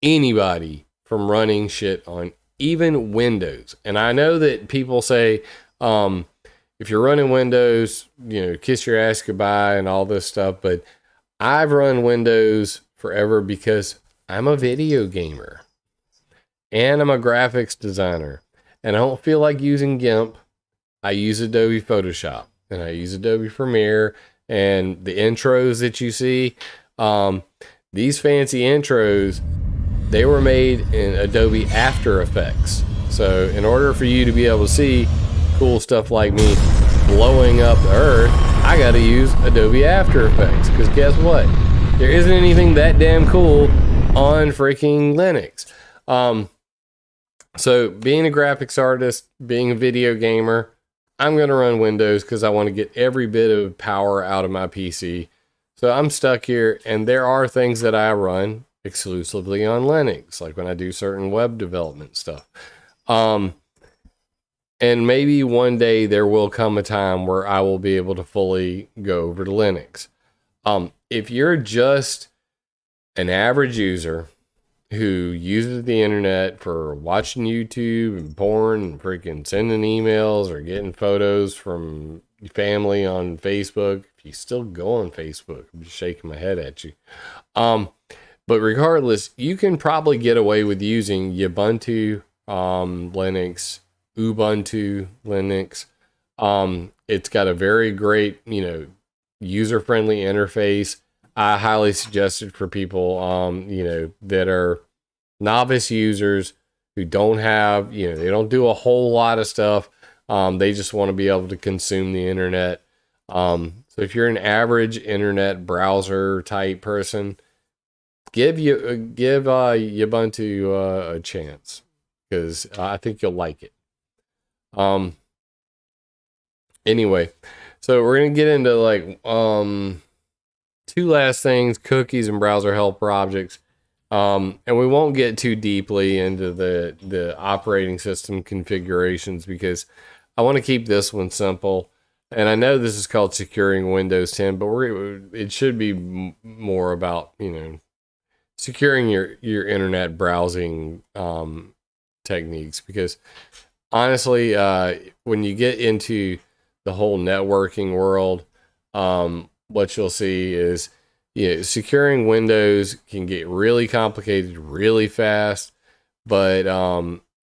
anybody from running shit on even Windows. And I know that people say, if you're running Windows, kiss your ass goodbye and all this stuff. But I've run Windows forever because I'm a video gamer and I'm a graphics designer, and I don't feel like using GIMP. I use Adobe Photoshop and I use Adobe Premiere, and the intros that you see, these fancy intros, they were made in Adobe After Effects. So in order for you to be able to see cool stuff like me blowing up the earth, I got to use Adobe After Effects, because guess what? There isn't anything that damn cool on freaking Linux. So being a graphics artist, being a video gamer, I'm going to run Windows because I want to get every bit of power out of my PC. So I'm stuck here, and there are things that I run exclusively on Linux, like when I do certain web development stuff. And maybe one day there will come a time where I will be able to fully go over to Linux. If you're just an average user who uses the internet for watching YouTube and porn and freaking sending emails or getting photos from family on Facebook, if you still go on Facebook, I'm just shaking my head at you. But regardless, you can probably get away with using Ubuntu Linux, Ubuntu Linux. It's got a very great, user-friendly interface. I highly suggest it for people, that are novice users who don't have, they don't do a whole lot of stuff. They just want to be able to consume the internet. So if you're an average internet browser type person, give Ubuntu a chance, because I think you'll like it. Anyway, so we're gonna get into two last things: cookies and browser helper objects. And we won't get too deeply into the operating system configurations, because I want to keep this one simple. And I know this is called securing Windows 10, but it should be more about, securing your internet browsing techniques, because honestly, when you get into the whole networking world, what you'll see is, securing Windows can get really complicated really fast. But,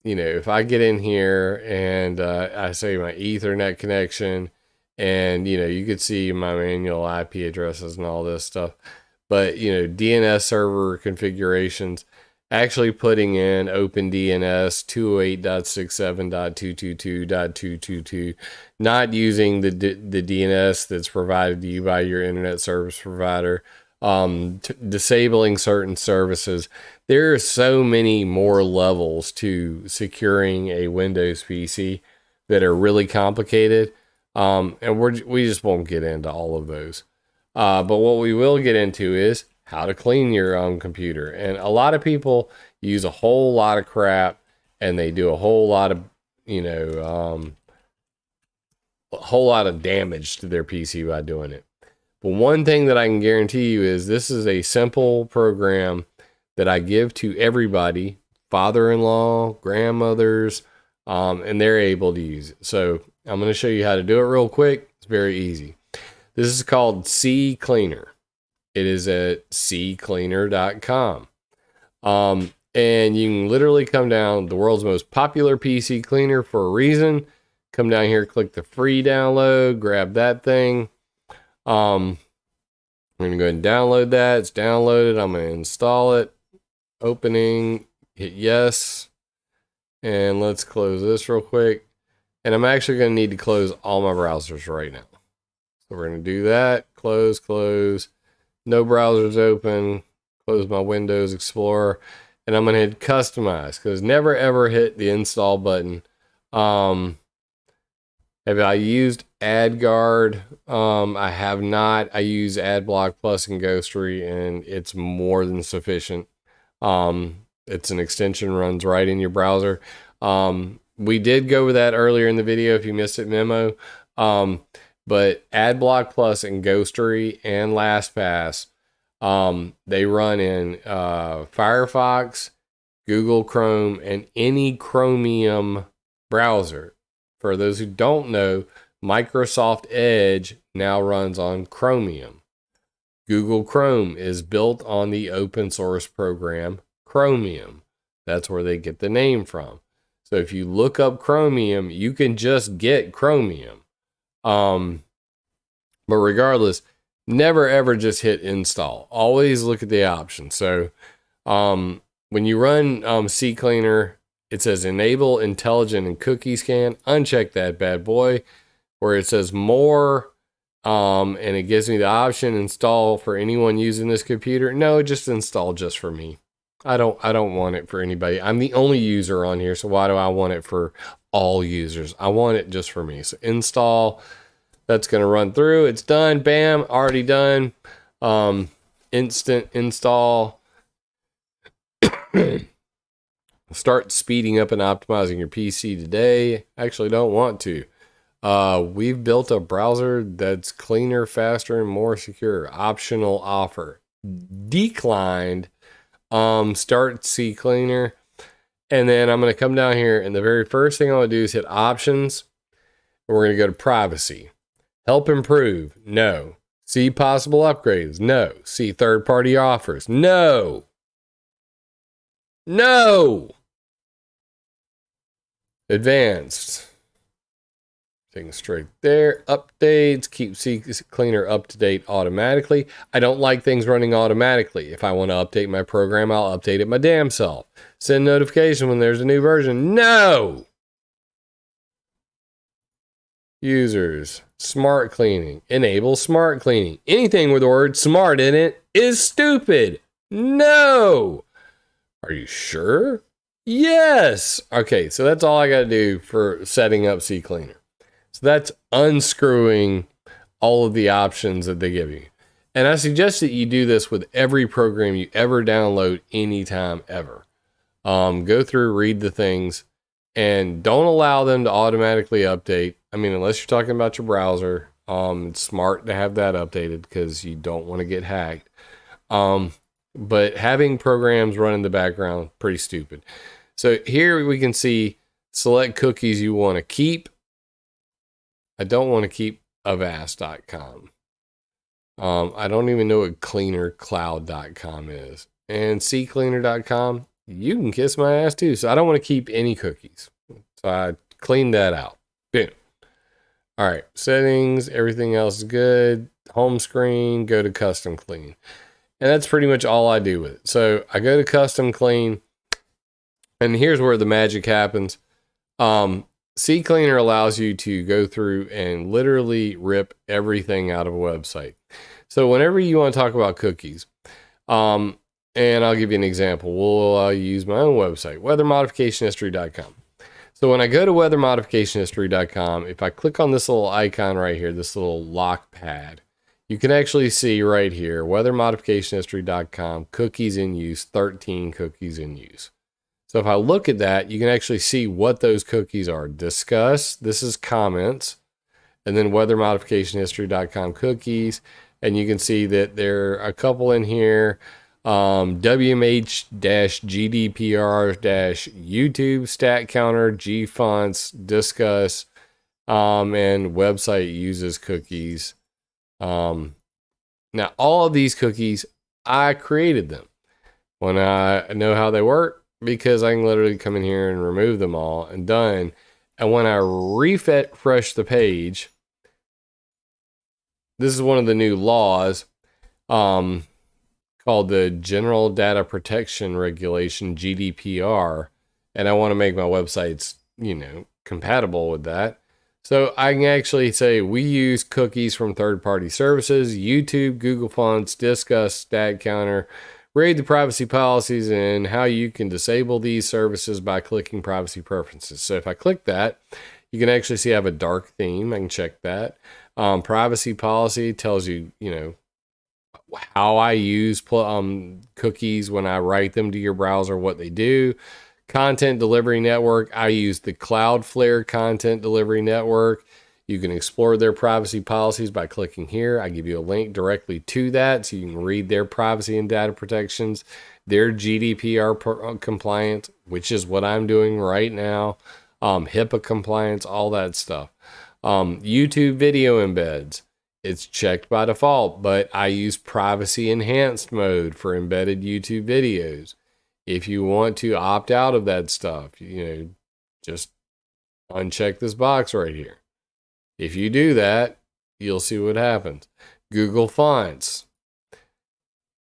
if I get in here and I say my Ethernet connection, and, you could see my manual IP addresses and all this stuff. But, DNS server configurations, actually putting in OpenDNS 208.67.222.222, not using the DNS that's provided to you by your internet service provider, disabling certain services. There are so many more levels to securing a Windows PC that are really complicated. And we just won't get into all of those. But what we will get into is how to clean your computer. And a lot of people use a whole lot of crap, and they do a whole lot of, a whole lot of damage to their PC by doing it. But one thing that I can guarantee you is this is a simple program that I give to everybody, father-in-law, grandmothers, and they're able to use it. So I'm going to show you how to do it real quick. It's very easy. This is called CCleaner. It is at ccleaner.com. And you can literally come down, the world's most popular PC cleaner for a reason. Come down here, click the free download, grab that thing. I'm going to go ahead and download that. It's downloaded. I'm going to install it. Opening, hit yes. And let's close this real quick. And I'm actually going to need to close all my browsers right now. So we're going to do that. Close. No browsers open. Close my Windows Explorer. And I'm going to hit customize, because never ever hit the install button. Have I used AdGuard? I have not. I use AdBlock Plus and Ghostery, and it's more than sufficient. It's an extension, runs right in your browser. We did go over that earlier in the video if you missed it memo. But AdBlock Plus and Ghostery and LastPass, they run in Firefox, Google Chrome, and any Chromium browser. For those who don't know, Microsoft Edge now runs on Chromium. Google Chrome is built on the open source program Chromium. That's where they get the name from. So if you look up Chromium, you can just get Chromium. But regardless, never ever just hit install. Always look at the options. So when you run CCleaner, it says enable intelligent and cookie scan. Uncheck that bad boy. Where it says more, and it gives me the option install for anyone using this computer. No, just install just for me. I don't want it for anybody. I'm the only user on here, so why do I want it for all users? I want it just for me. So install. That's going to run through. It's done. Bam. Already done. Instant install. Start speeding up and optimizing your PC today. Actually, don't want to. We've built a browser that's cleaner, faster, and more secure. Optional offer. Declined. Start CCleaner. And then I'm going to come down here, and the very first thing I'm going to do is hit options. And we're going to go to privacy. Help improve. No. See possible upgrades. No. See third-party offers. No. No. Advanced. Taking straight there. Updates. Keep CCleaner up to date automatically. I don't like things running automatically. If I want to update my program, I'll update it my damn self. Send notification when there's a new version. No. Users. Smart cleaning. Enable smart cleaning. Anything with the word smart in it is stupid. No. Are you sure? Yes. Okay, so that's all I got to do for setting up CCleaner. So that's unscrewing all of the options that they give you. And I suggest that you do this with every program you ever download anytime ever. Go through, read the things, and don't allow them to automatically update. I mean, unless you're talking about your browser, it's smart to have that updated because you don't want to get hacked. But having programs run in the background, pretty stupid. So here we can see select cookies you want to keep. I don't want to keep avast.com. I don't even know what cleanercloud.com is. And ccleaner.com, you can kiss my ass too. So I don't want to keep any cookies. So I cleaned that out. Boom. All right, settings, everything else is good. Home screen, go to custom clean. And that's pretty much all I do with it. So I go to custom clean, and here's where the magic happens. CCleaner allows you to go through and literally rip everything out of a website. So whenever you want to talk about cookies, and I'll give you an example. We'll use my own website, weathermodificationhistory.com. So when I go to weathermodificationhistory.com, if I click on this little icon right here, this little lock pad, you can actually see right here, weathermodificationhistory.com, cookies in use, 13 cookies in use. So if I look at that, you can actually see what those cookies are. Discuss, this is comments, and then weathermodificationhistory.com cookies. And you can see that there are a couple in here. WMH-GDPR-YouTube, stat counter, G fonts, discuss, and website uses cookies. Now all of these cookies, I created them when I know how they work, because I can literally come in here and remove them all and done. And when I refresh the page, this is one of the new laws, called the General Data Protection Regulation, GDPR, and I want to make my websites, compatible with that. So I can actually say we use cookies from third-party services, YouTube, Google Fonts, Discuss, Stat Counter. Read the privacy policies and how you can disable these services by clicking privacy preferences. So if I click that, you can actually see I have a dark theme. I can check that. Privacy policy tells you, how I use cookies when I write them to your browser, what they do. Content delivery network, I use the Cloudflare content delivery network. You can explore their privacy policies by clicking here. I give you a link directly to that so you can read their privacy and data protections, their GDPR compliance, which is what I'm doing right now, HIPAA compliance, all that stuff. YouTube video embeds. It's checked by default, but I use privacy enhanced mode for embedded YouTube videos. If you want to opt out of that stuff, just uncheck this box right here. If you do that, you'll see what happens. Google Fonts.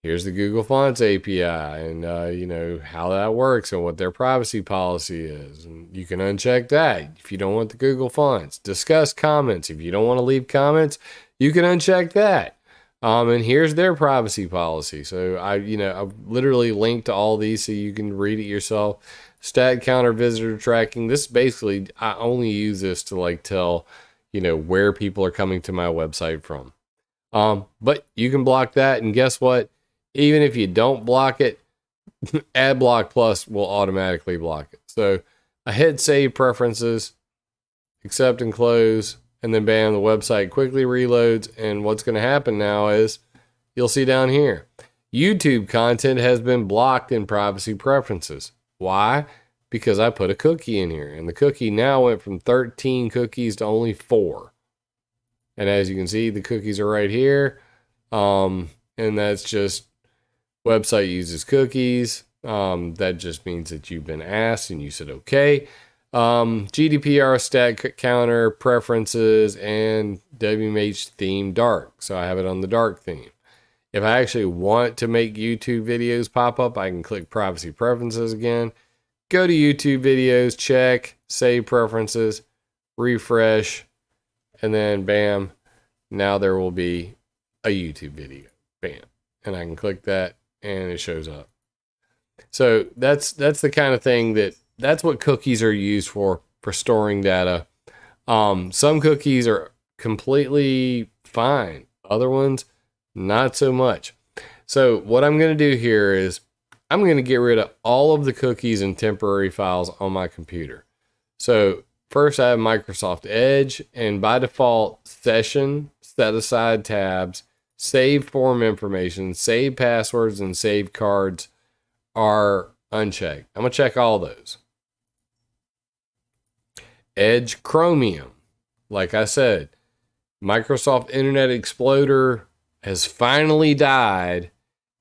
Here's the Google Fonts API and, how that works and what their privacy policy is. And you can uncheck that if you don't want the Google Fonts. Discuss comments. If you don't want to leave comments, you can uncheck that. And here's their privacy policy. So I've literally linked to all these so you can read it yourself. Stat counter, visitor tracking. This basically, I only use this to tell, where people are coming to my website from. But you can block that. And guess what? Even if you don't block it, AdBlock Plus will automatically block it. So I hit save preferences, accept and close, and then bam, the website quickly reloads. And what's going to happen now is you'll see down here, YouTube content has been blocked in privacy preferences. Why? Because I put a cookie in here, and the cookie now went from 13 cookies to only 4. And as you can see, the cookies are right here. And that's just website uses cookies. That just means that you've been asked and you said okay. GDPR, stat counter, preferences, and WMH theme dark. So I have it on the dark theme. If I actually want to make YouTube videos pop up, I can click privacy preferences again. Go to YouTube videos, check, save preferences, refresh, and then bam, now there will be a YouTube video. Bam. And I can click that and it shows up. So that's the kind of thing that's what cookies are used for storing data. Some cookies are completely fine. Other ones, not so much. So what I'm going to do here is I'm going to get rid of all of the cookies and temporary files on my computer. So first I have Microsoft Edge, and by default, session, set aside tabs, save form information, save passwords, and save cards are unchecked. I'm going to check all those. Edge Chromium, like I said, Microsoft Internet Explorer has finally died,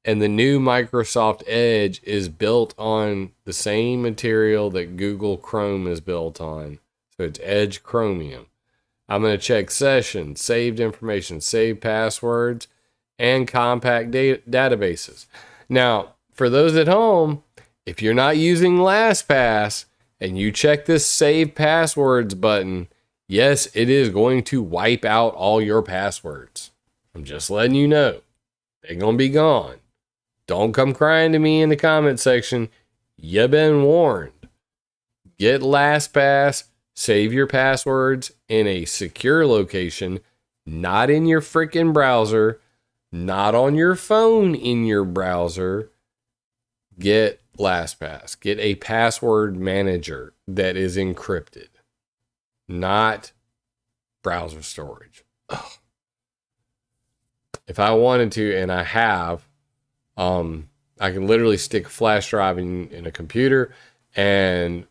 and the new Microsoft Edge is built on the same material that Google Chrome is built on. So it's Edge Chromium. I'm going to check sessions, saved information, saved passwords, and compact databases. Now, for those at home, if you're not using LastPass and you check this save passwords button, yes, it is going to wipe out all your passwords. I'm just letting you know. They're going to be gone. Don't come crying to me in the comment section. You've been warned. Get LastPass, save your passwords in a secure location, not in your freaking browser, not on your phone in your browser. Get LastPass. Get a password manager that is encrypted, not browser storage. Ugh. If I wanted to, and I have, I can literally stick a flash drive in a computer and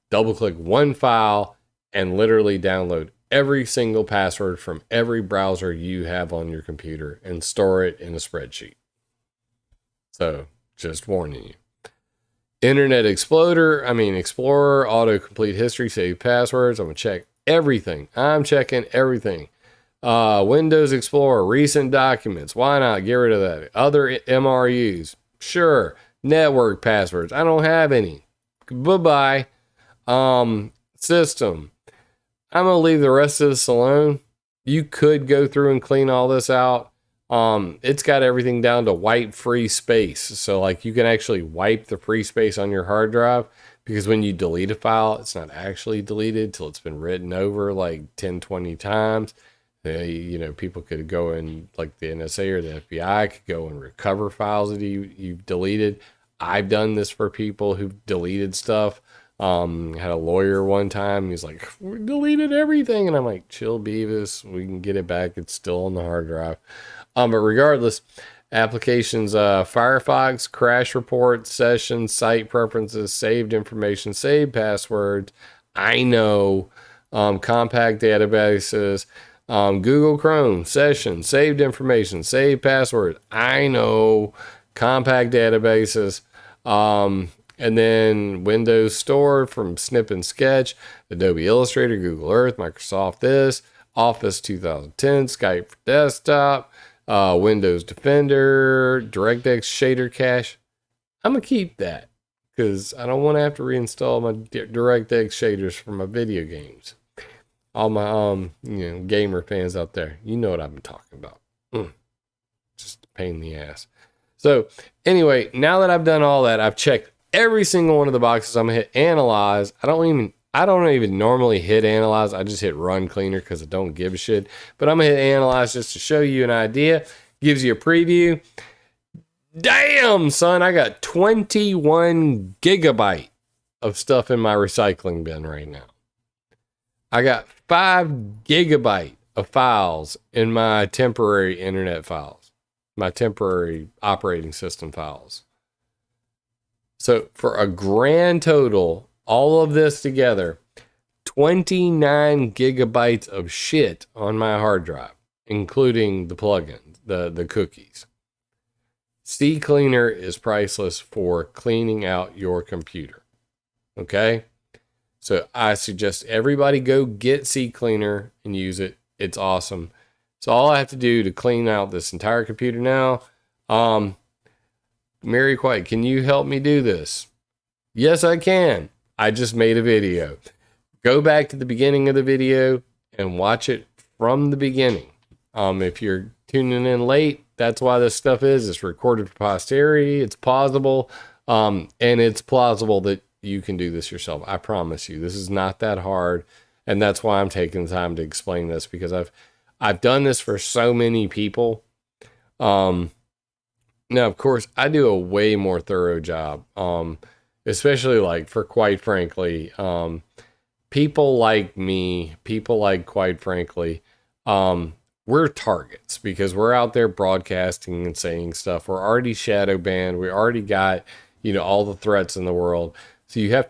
double click one file and literally download every single password from every browser you have on your computer and store it in a spreadsheet. So just warning you. Internet Explorer, autocomplete history, save passwords. I'm going to check everything. I'm checking everything. Windows Explorer, recent documents. Why not? Get rid of that. Other MRUs. Sure. Network passwords. I don't have any. Bye-bye. System. I'm going to leave the rest of this alone. You could go through and clean all this out. It's got everything down to wipe free space. So like you can actually wipe the free space on your hard drive, because when you delete a file, it's not actually deleted till it's been written over like 10, 20 times. People could go in, like the NSA or the FBI could go and recover files that you've deleted. I've done this for people who've deleted stuff. Had a lawyer one time. He's like, we deleted everything. And I'm like, chill, Beavis. We can get it back. It's still on the hard drive. But regardless, applications, Firefox, crash reports, sessions, site preferences, saved information, saved passwords. I know, compact databases, Google Chrome, sessions, saved information, saved passwords. I know, compact databases, and then Windows Store from Snip and Sketch, Adobe Illustrator, Google Earth, Microsoft this, Office 2010, Skype for desktop, Windows Defender, DirectX Shader Cache. I'm going to keep that because I don't want to have to reinstall my DirectX shaders for my video games. All my gamer fans out there, you know what I've been talking about. Just a pain in the ass. So anyway, now that I've done all that, I've checked every single one of the boxes. I'm gonna hit analyze. I don't even normally hit analyze. I just hit run cleaner because I don't give a shit. But I'm gonna hit analyze just to show you an idea. Gives you a preview. Damn, son, I got 21 gigabyte of stuff in my recycling bin right now. I got 5 gigabyte of files in my temporary internet files, my temporary operating system files. So for a grand total, all of this together, 29 gigabytes of shit on my hard drive, including the plugins, the cookies. CCleaner is priceless for cleaning out your computer. Okay? So I suggest everybody go get CCleaner and use it. It's awesome. So all I have to do to clean out this entire computer now, Mary White, can you help me do this? Yes, I can. I just made a video. Go back to the beginning of the video and watch it from the beginning. If you're tuning in late, that's why this stuff is. It's recorded for posterity. It's pausable. And it's plausible that you can do this yourself. I promise you, this is not that hard. And that's why I'm taking the time to explain this, because I've done this for so many people. Now, of course, I do a way more thorough job. Especially like for, quite frankly, people like me, people like, quite frankly, we're targets because we're out there broadcasting and saying stuff. We're already shadow banned. We already got, all the threats in the world. So we have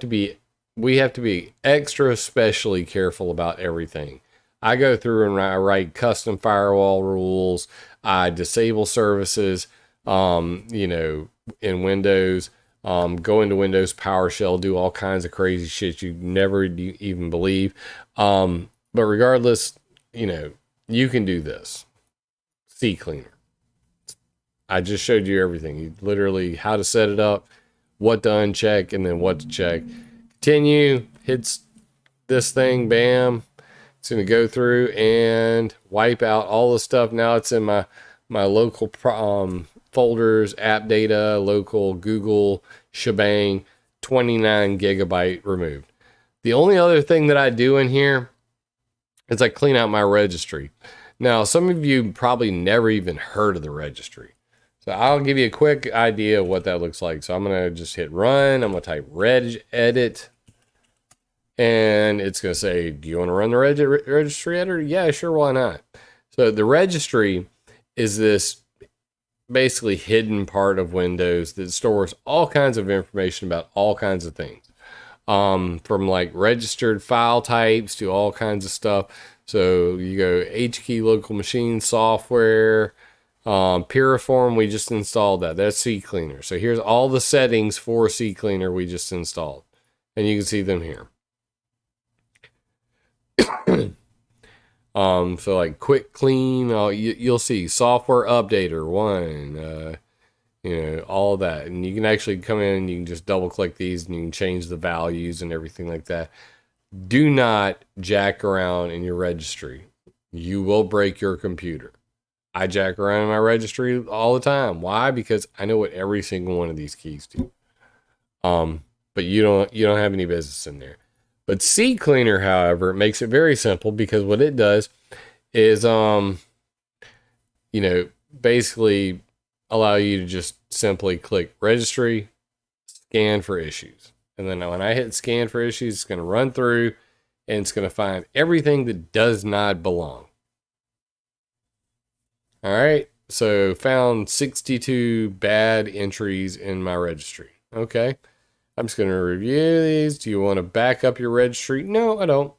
to be extra especially careful about everything. I go through and I write custom firewall rules. I disable services, you know, in Windows, go into Windows PowerShell, do all kinds of crazy shit you never even believe. But regardless, you know, you can do this. CCleaner. I just showed you everything. You literally how to set it up, what to uncheck, and then what to check. Continue, hits this thing, bam. It's going to go through and wipe out all the stuff. Now it's in my local folders, app data, local, Google, shebang, 29 gigabyte removed. The only other thing that I do in here is I clean out my registry. Now, some of you probably never even heard of the registry. So I'll give you a quick idea of what that looks like. So I'm going to just hit run. I'm going to type reg edit. And it's going to say, do you want to run the registry editor? Yeah, sure, why not? So the registry is this basically hidden part of Windows that stores all kinds of information about all kinds of things. From like registered file types to all kinds of stuff. So you go HKey local machine software, Piriform, we just installed that. That's CCleaner. So here's all the settings for CCleaner we just installed. And you can see them here. So like quick clean, you'll see software updater 1, you know, all that. And you can actually come in and you can just double click these and you can change the values and everything like that. Do not jack around in your registry. You will break your computer. I jack around in my registry all the time. Why? Because I know what every single one of these keys do. But you don't have any business in there. But CCleaner, however, makes it very simple because what it does is, you know, basically allow you to just simply click registry, scan for issues. And then when I hit scan for issues, it's going to run through and it's going to find everything that does not belong. All right. So found 62 bad entries in my registry. Okay. I'm just going to review these. Do you want to back up your registry? No, I don't.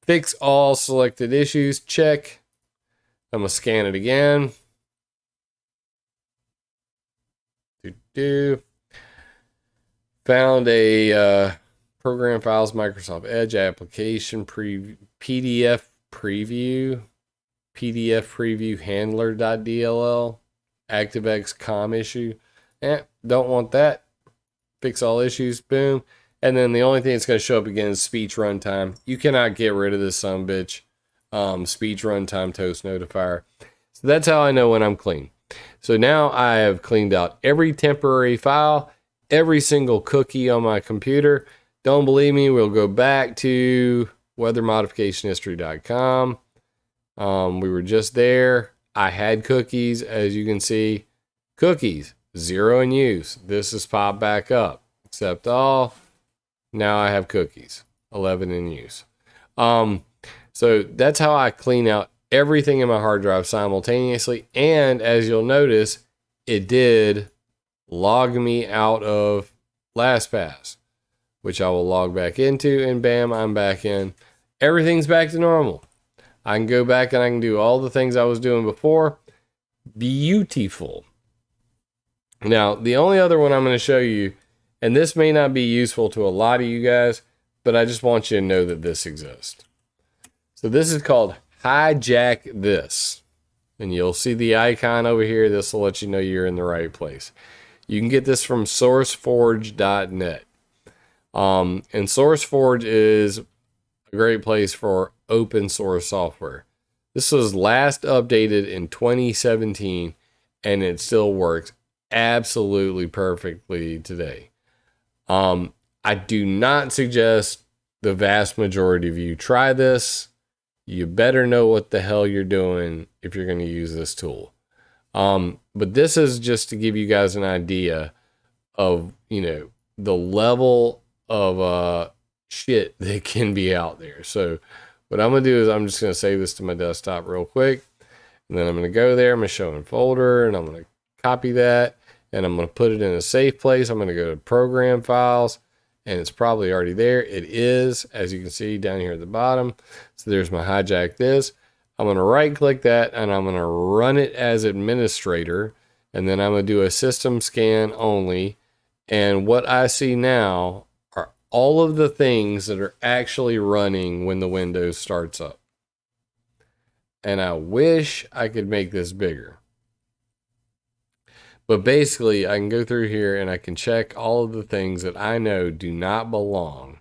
Fix all selected issues. Check. I'm going to scan it again. Found a program files, Microsoft Edge application PDF preview, PDF preview handler.dll, ActiveX COM issue. Don't want that. Fix all issues, boom. And then the only thing that's going to show up again is speech runtime. You cannot get rid of this sumbitch. Speech runtime toast notifier. So that's how I know when I'm clean. So now I have cleaned out every temporary file, every single cookie on my computer. Don't believe me? We'll go back to weathermodificationhistory.com. We were just there. I had cookies, as you can see. Cookies. 0 in use. This has popped back up. Accept all. Now I have cookies. 11 in use. So that's how I clean out everything in my hard drive simultaneously. And as you'll notice, it did log me out of LastPass, which I will log back into, and bam, I'm back in. Everything's back to normal. I can go back and I can do all the things I was doing before. Beautiful. Now, the only other one I'm going to show you, and this may not be useful to a lot of you guys, but I just want you to know that this exists. So this is called Hijack This. And you'll see the icon over here. This will let you know you're in the right place. You can get this from sourceforge.net. And SourceForge is a great place for open source software. This was last updated in 2017, and it still works absolutely perfectly today. I do not suggest the vast majority of you try this. You better know what the hell you're doing if you're going to use this tool. But this is just to give you guys an idea of, you know, the level of shit that can be out there. So what I'm going to do is I'm just going to save this to my desktop real quick. And then I'm going to go there. I'm going to show in folder, and I'm going to copy that, and I'm going to put it in a safe place. I'm going to go to program files, and it's probably already there. It is, as you can see down here at the bottom. So there's my hijack this. I'm going to right click that and I'm going to run it as administrator. And then I'm going to do a system scan only. And what I see now are all of the things that are actually running when the Windows starts up. And I wish I could make this bigger. But basically, I can go through here and I can check all of the things that I know do not belong.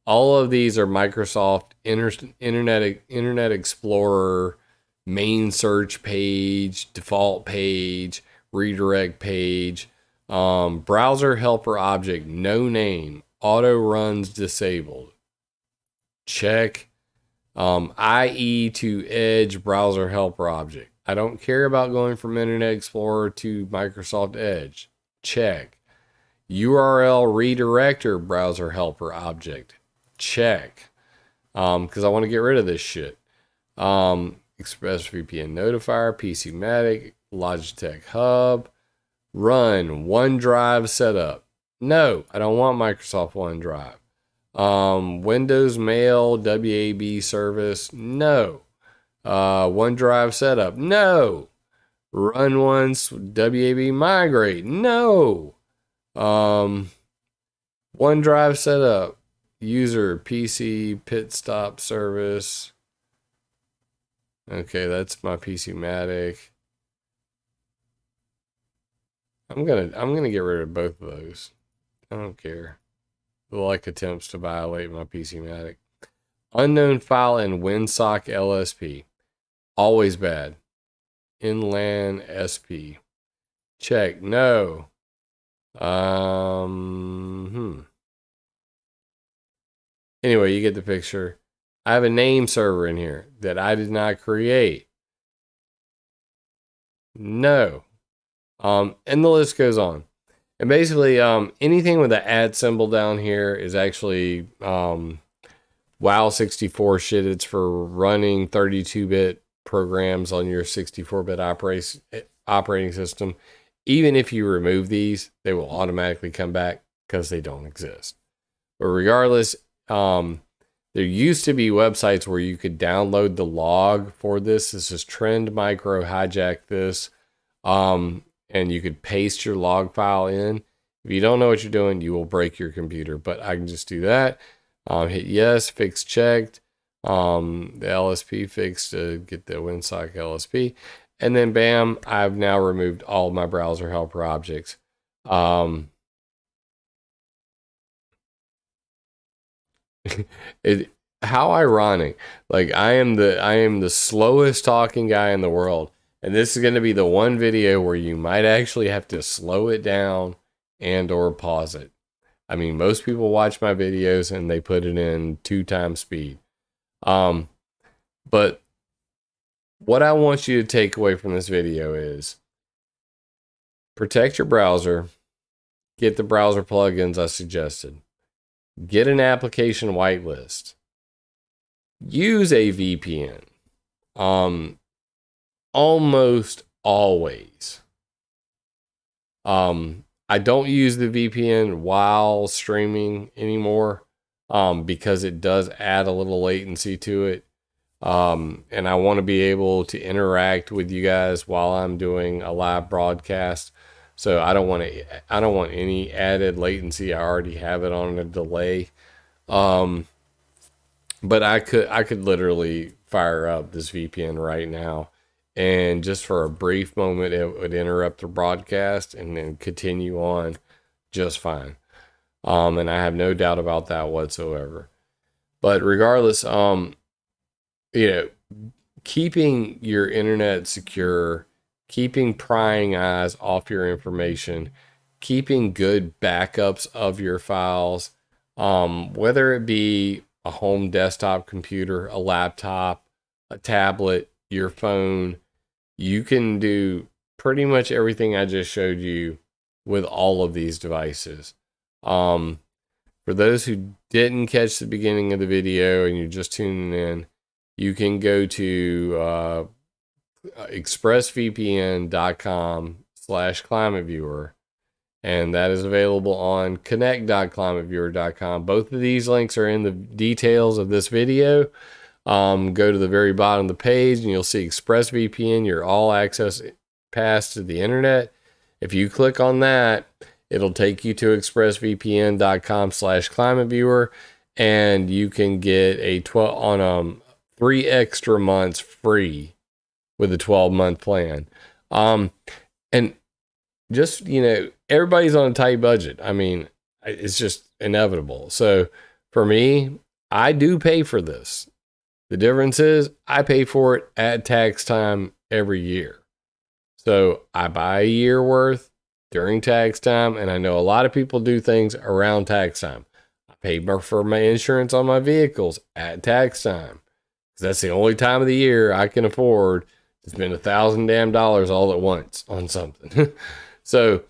All of these are Microsoft Internet Explorer, main search page, default page, redirect page, browser helper object, no name, auto runs disabled. Check. IE to Edge browser helper object. I don't care about going from Internet Explorer to Microsoft Edge. Check. URL redirector browser helper object. Check. Because I want to get rid of this shit. ExpressVPN notifier, PC Matic, Logitech Hub, run OneDrive setup. No, I don't want Microsoft OneDrive. Windows Mail WAB service. No. OneDrive setup. No. Run once WAB migrate. No. OneDrive setup. User PC pit stop service. Okay, that's my PC Matic. I'm gonna get rid of both of those. I don't care. Like attempts to violate my PC Matic. Unknown file in WinSock LSP. Always bad. Inland SP. Check. No. Anyway, you get the picture. I have a name server in here that I did not create. No. And the list goes on. And basically, anything with the @ symbol down here is actually WoW64 shit. It's for running 32-bit programs on your 64-bit operating system. Even if you remove these, they will automatically come back because they don't exist. But regardless, there used to be websites where you could download the log for this. This is Trend Micro hijacked this. And you could paste your log file in. If you don't know what you're doing, you will break your computer. But I can just do that. Hit yes, fix checked. The LSP fixed to get the WinSock LSP. And then bam, I've now removed all my browser helper objects. How ironic. Like I am the slowest talking guy in the world. And this is going to be the one video where you might actually have to slow it down and or pause it. I mean, most people watch my videos and they put it in 2x speed. But what I want you to take away from this video is protect your browser, get the browser plugins I suggested, get an application whitelist, use a VPN. Almost always. I don't use the VPN while streaming anymore because it does add a little latency to it. And I want to be able to interact with you guys while I'm doing a live broadcast. So I don't want any added latency. I already have it on a delay. But I could literally fire up this VPN right now. And just for a brief moment, it would interrupt the broadcast and then continue on just fine. And I have no doubt about that whatsoever. But regardless, keeping your internet secure, keeping prying eyes off your information, keeping good backups of your files, whether it be a home desktop computer, a laptop, a tablet, your phone, you can do pretty much everything I just showed you with all of these devices. For those who didn't catch the beginning of the video and you're just tuning in, you can go to expressvpn.com/ClimateViewer, and that is available on connect.climateviewer.com. Both of these links are in the details of this video. Go to the very bottom of the page and you'll see ExpressVPN, your all access pass to the internet. If you click on that, it'll take you to expressvpn.com/ClimateViewer, and you can get a 3 extra months free with a 12-month plan. And just, everybody's on a tight budget. I mean, it's just inevitable. So for me, I do pay for this. The difference is I pay for it at tax time every year. So I buy a year worth during tax time, and I know a lot of people do things around tax time. I pay for my insurance on my vehicles at tax time, because that's the only time of the year I can afford to spend $1,000 all at once on something. So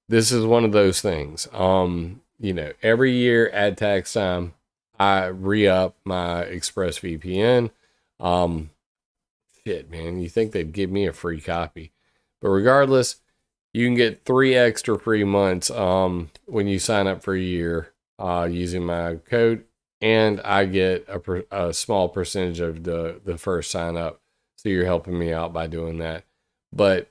this is one of those things. Every year at tax time, I re-up my ExpressVPN. Shit, man, you think they'd give me a free copy. But regardless, you can get 3 extra free months when you sign up for a year using my code. And I get a small percentage of the first sign up. So you're helping me out by doing that. But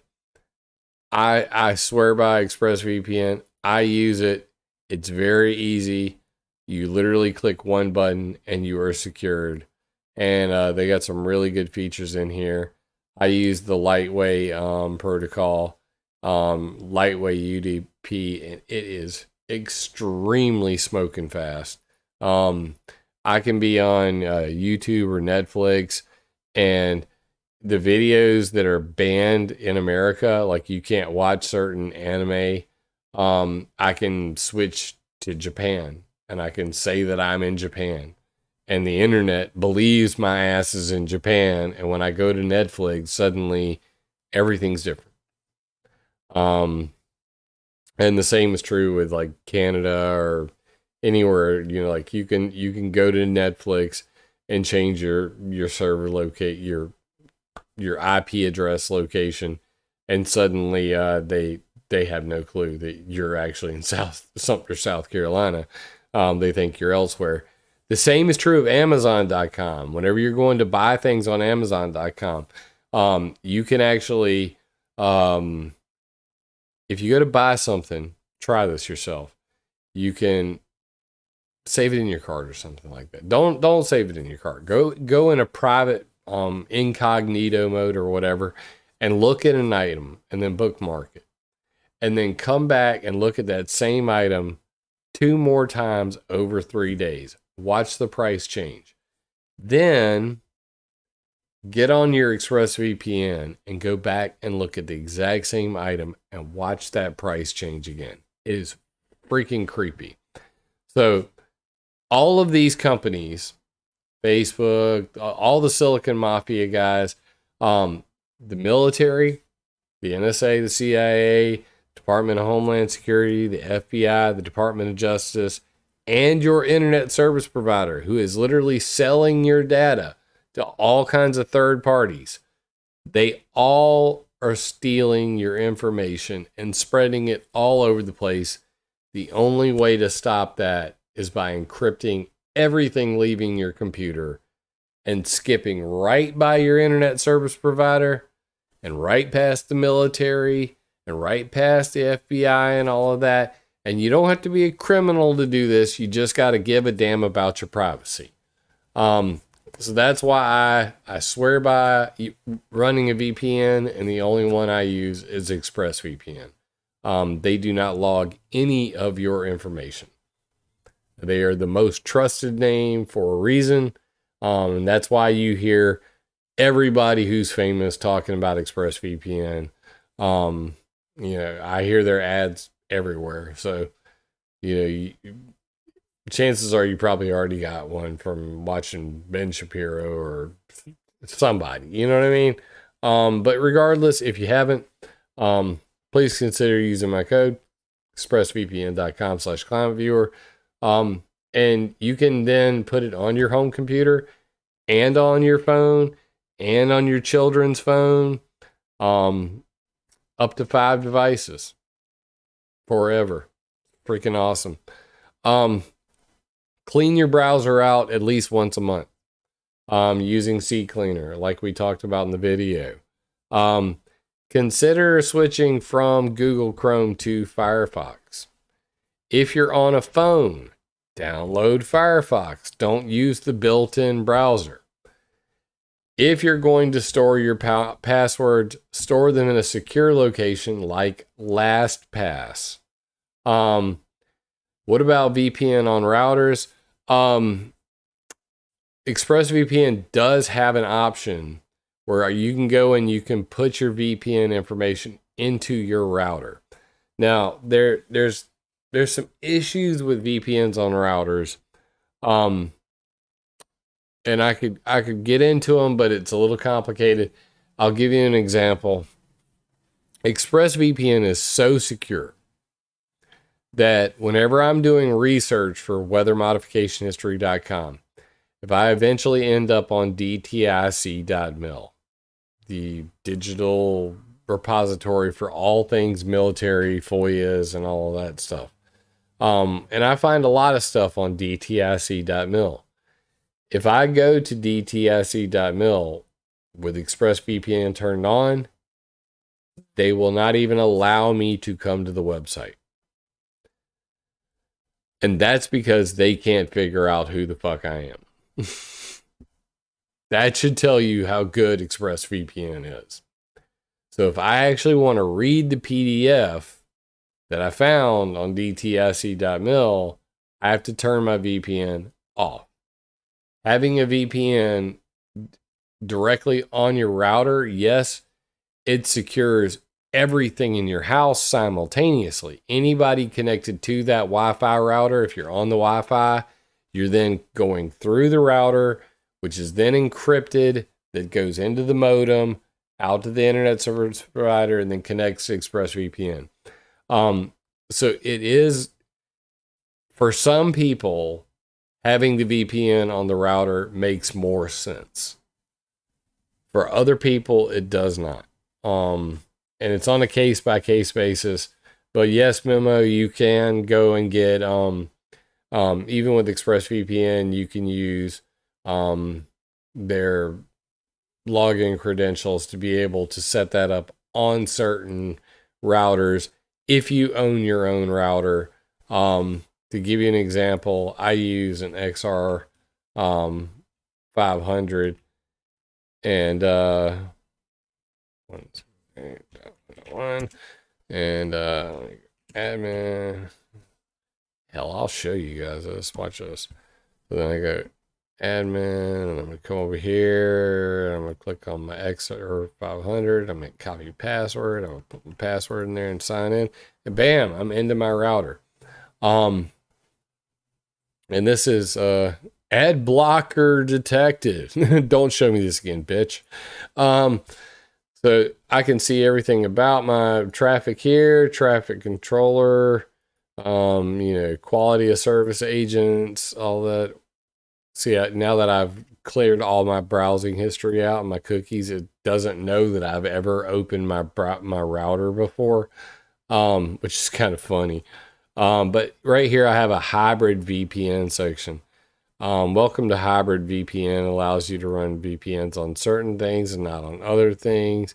I swear by ExpressVPN. I use it. It's very easy. You literally click one button and you are secured. And they got some really good features in here. I use the Lightway protocol, Lightway UDP, and it is extremely smoking fast. I can be on YouTube or Netflix, and the videos that are banned in America, like you can't watch certain anime, I can switch to Japan, and I can say that I'm in Japan. And the internet believes my ass is in Japan. And when I go to Netflix, suddenly everything's different. And the same is true with like Canada or anywhere, like you can go to Netflix and change your server locate, your IP address location. And suddenly, they have no clue that you're actually in Sumter, South Carolina. They think you're elsewhere. The same is true of Amazon.com. Whenever you're going to buy things on Amazon.com, you can actually, if you go to buy something, try this yourself. You can save it in your cart or something like that. Don't save it in your cart. Go in a private incognito mode or whatever, and look at an item and then bookmark it, and then come back and look at that same item 2 more times over 3 days. Watch the price change. Then get on your ExpressVPN and go back and look at the exact same item and watch that price change again. It is freaking creepy. So all of these companies, Facebook, all the Silicon Mafia guys, the military, the NSA, the CIA, Department of Homeland Security, the FBI, the Department of Justice, and your internet service provider, who is literally selling your data to all kinds of third parties. They all are stealing your information and spreading it all over the place. The only way to stop that is by encrypting everything leaving your computer and skipping right by your internet service provider and right past the military and right past the FBI and all of that. And you don't have to be a criminal to do this. You just got to give a damn about your privacy. So that's why I swear by running a VPN, and the only one I use is ExpressVPN. They do not log any of your information. They are the most trusted name for a reason. And that's why you hear everybody who's famous talking about ExpressVPN. I hear their ads everywhere. So, chances are you probably already got one from watching Ben Shapiro or somebody, you know what I mean? But regardless, if you haven't, please consider using my code, expressvpn.com/ClimateViewer. And you can then put it on your home computer and on your phone and on your children's phone, up to 5 devices forever. Freaking awesome. Clean your browser out at least once a month. using CCleaner, like we talked about in the video. Consider switching from Google Chrome to Firefox. If you're on a phone, download Firefox. Don't use the built-in browser. If you're going to store your passwords, store them in a secure location like LastPass. What about VPN on routers? ExpressVPN does have an option where you can go and you can put your VPN information into your router. Now, there's some issues with VPNs on routers. And I could get into them, but it's a little complicated. I'll give you an example. ExpressVPN is so secure that whenever I'm doing research for weathermodificationhistory.com, if I eventually end up on dtic.mil, the digital repository for all things military, FOIAs, and all of that stuff, and I find a lot of stuff on dtic.mil. If I go to dtic.mil with ExpressVPN turned on, they will not even allow me to come to the website. And that's because they can't figure out who the fuck I am. That should tell you how good ExpressVPN is. So if I actually want to read the PDF that I found on dtic.mil, I have to turn my VPN off. Having a VPN directly on your router, yes, it secures everything in your house simultaneously. Anybody connected to that Wi-Fi router, if you're on the Wi-Fi, you're then going through the router, which is then encrypted, that goes into the modem, out to the internet service provider, and then connects to ExpressVPN. So it is, for some people, having the VPN on the router makes more sense. For other people, it does not. And it's on a case-by-case basis. But yes, Memo, you can go and get, even with ExpressVPN, you can use their login credentials to be able to set that up on certain routers if you own your own router. To give you an example, I use an XR 500 and one and admin. Hell, I'll show you guys this. Watch this. So then I go admin, and I'm gonna come over here. And I'm gonna click on my XR 500. I'm gonna copy password. I'm gonna put my password in there and sign in. And bam, I'm into my router. And this is ad blocker detected. Don't show me this again, bitch. So I can see everything about my traffic here, traffic controller, quality of service agents, all that. See, now that I've cleared all my browsing history out and my cookies, it doesn't know that I've ever opened my router before, which is kind of funny. But right here, I have a hybrid VPN section. Welcome to hybrid VPN. Allows you to run VPNs on certain things and not on other things,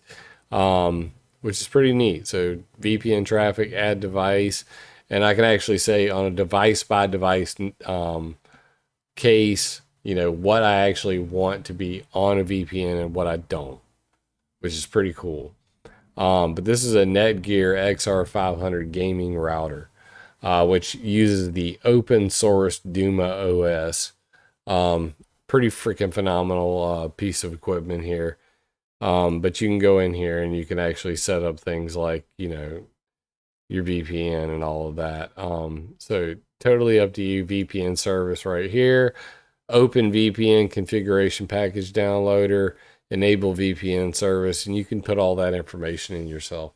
which is pretty neat. So VPN traffic, add device, and I can actually say on a device by device case, what I actually want to be on a VPN and what I don't, which is pretty cool. But this is a Netgear XR500 gaming router. Which uses the open source Duma OS. Pretty freaking phenomenal piece of equipment here. But you can go in here and you can actually set up things like, your VPN and all of that. So totally up to you. VPN service right here. Open VPN configuration package downloader. Enable VPN service. And you can put all that information in yourself.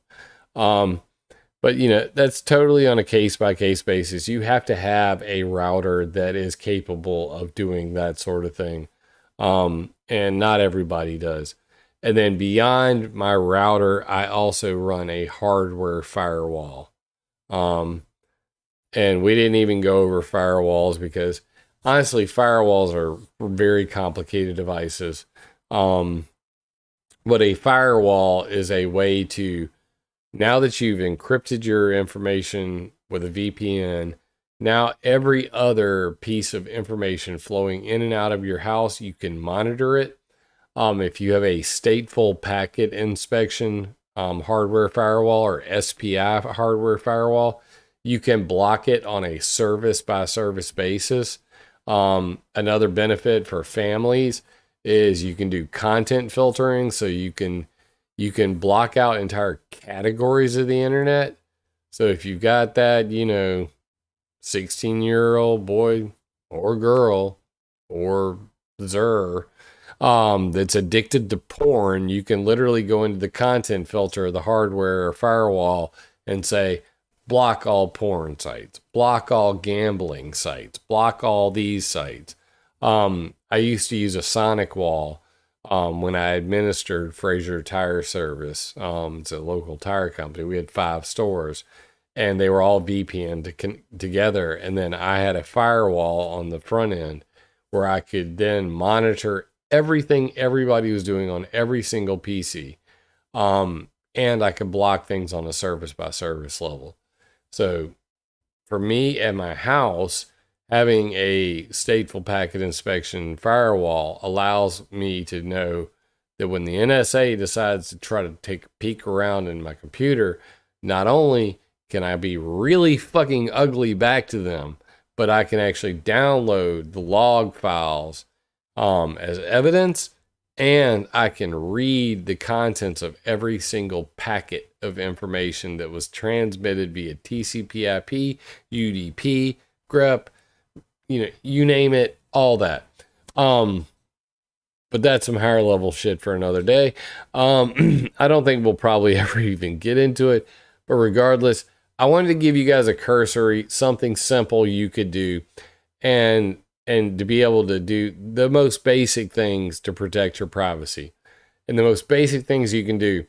But, that's totally on a case-by-case basis. You have to have a router that is capable of doing that sort of thing. And not everybody does. And then beyond my router, I also run a hardware firewall. And we didn't even go over firewalls because honestly, firewalls are very complicated devices. But a firewall is a way to, now that you've encrypted your information with a VPN, now every other piece of information flowing in and out of your house, you can monitor it. If you have a stateful packet inspection hardware firewall or SPI hardware firewall, you can block it on a service by service basis. Another benefit for families is you can do content filtering, so you can block out entire categories of the internet. So if you've got that, 16-year-old boy or girl or that's addicted to porn, you can literally go into the content filter of the hardware or firewall and say, block all porn sites, block all gambling sites, block all these sites. I used to use a Sonic wall when I administered Fraser Tire Service. It's a local tire company. We had 5 stores, and they were all VPN together. And then I had a firewall on the front end where I could then monitor everything everybody was doing on every single PC. And I could block things on a service by service level. So for me at my house, having a stateful packet inspection firewall allows me to know that when the NSA decides to try to take a peek around in my computer, not only can I be really fucking ugly back to them, but I can actually download the log files as evidence, and I can read the contents of every single packet of information that was transmitted via TCP/IP, UDP, grep, you name it, all that. But that's some higher level shit for another day. I don't think we'll probably ever even get into it, but regardless, I wanted to give you guys a cursory, something simple you could do, and to be able to do the most basic things to protect your privacy. And the most basic things you can do: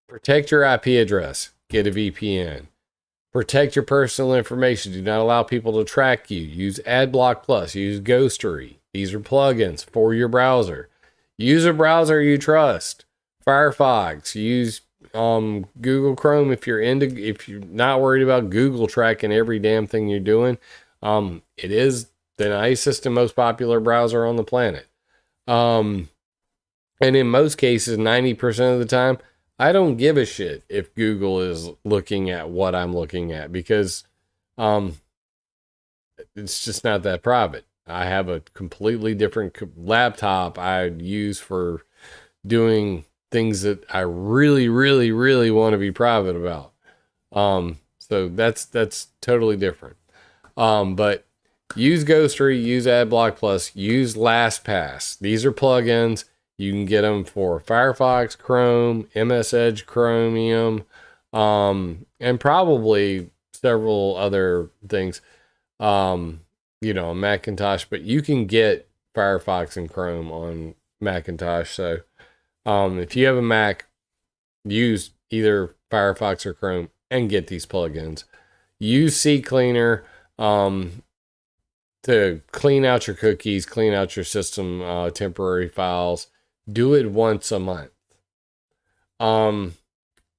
protect your IP address, get a VPN. Protect your personal information. Do not allow people to track you. Use AdBlock Plus. Use Ghostery. These are plugins for your browser. Use a browser you trust. Firefox. Use Google Chrome if you're not worried about Google tracking every damn thing you're doing. It is the nicest and most popular browser on the planet. And in most cases, 90% of the time, I don't give a shit if Google is looking at what I'm looking at, because it's just not that private. I have a completely different laptop I use for doing things that I really, really, really want to be private about. So that's totally different. But use Ghostery, use AdBlock Plus, use LastPass. These are plugins. You can get them for Firefox, Chrome, MS Edge, Chromium, and probably several other things, Macintosh. But you can get Firefox and Chrome on Macintosh. So if you have a Mac, use either Firefox or Chrome and get these plugins. Use CCleaner to clean out your cookies, clean out your system temporary files. Do it once a month. And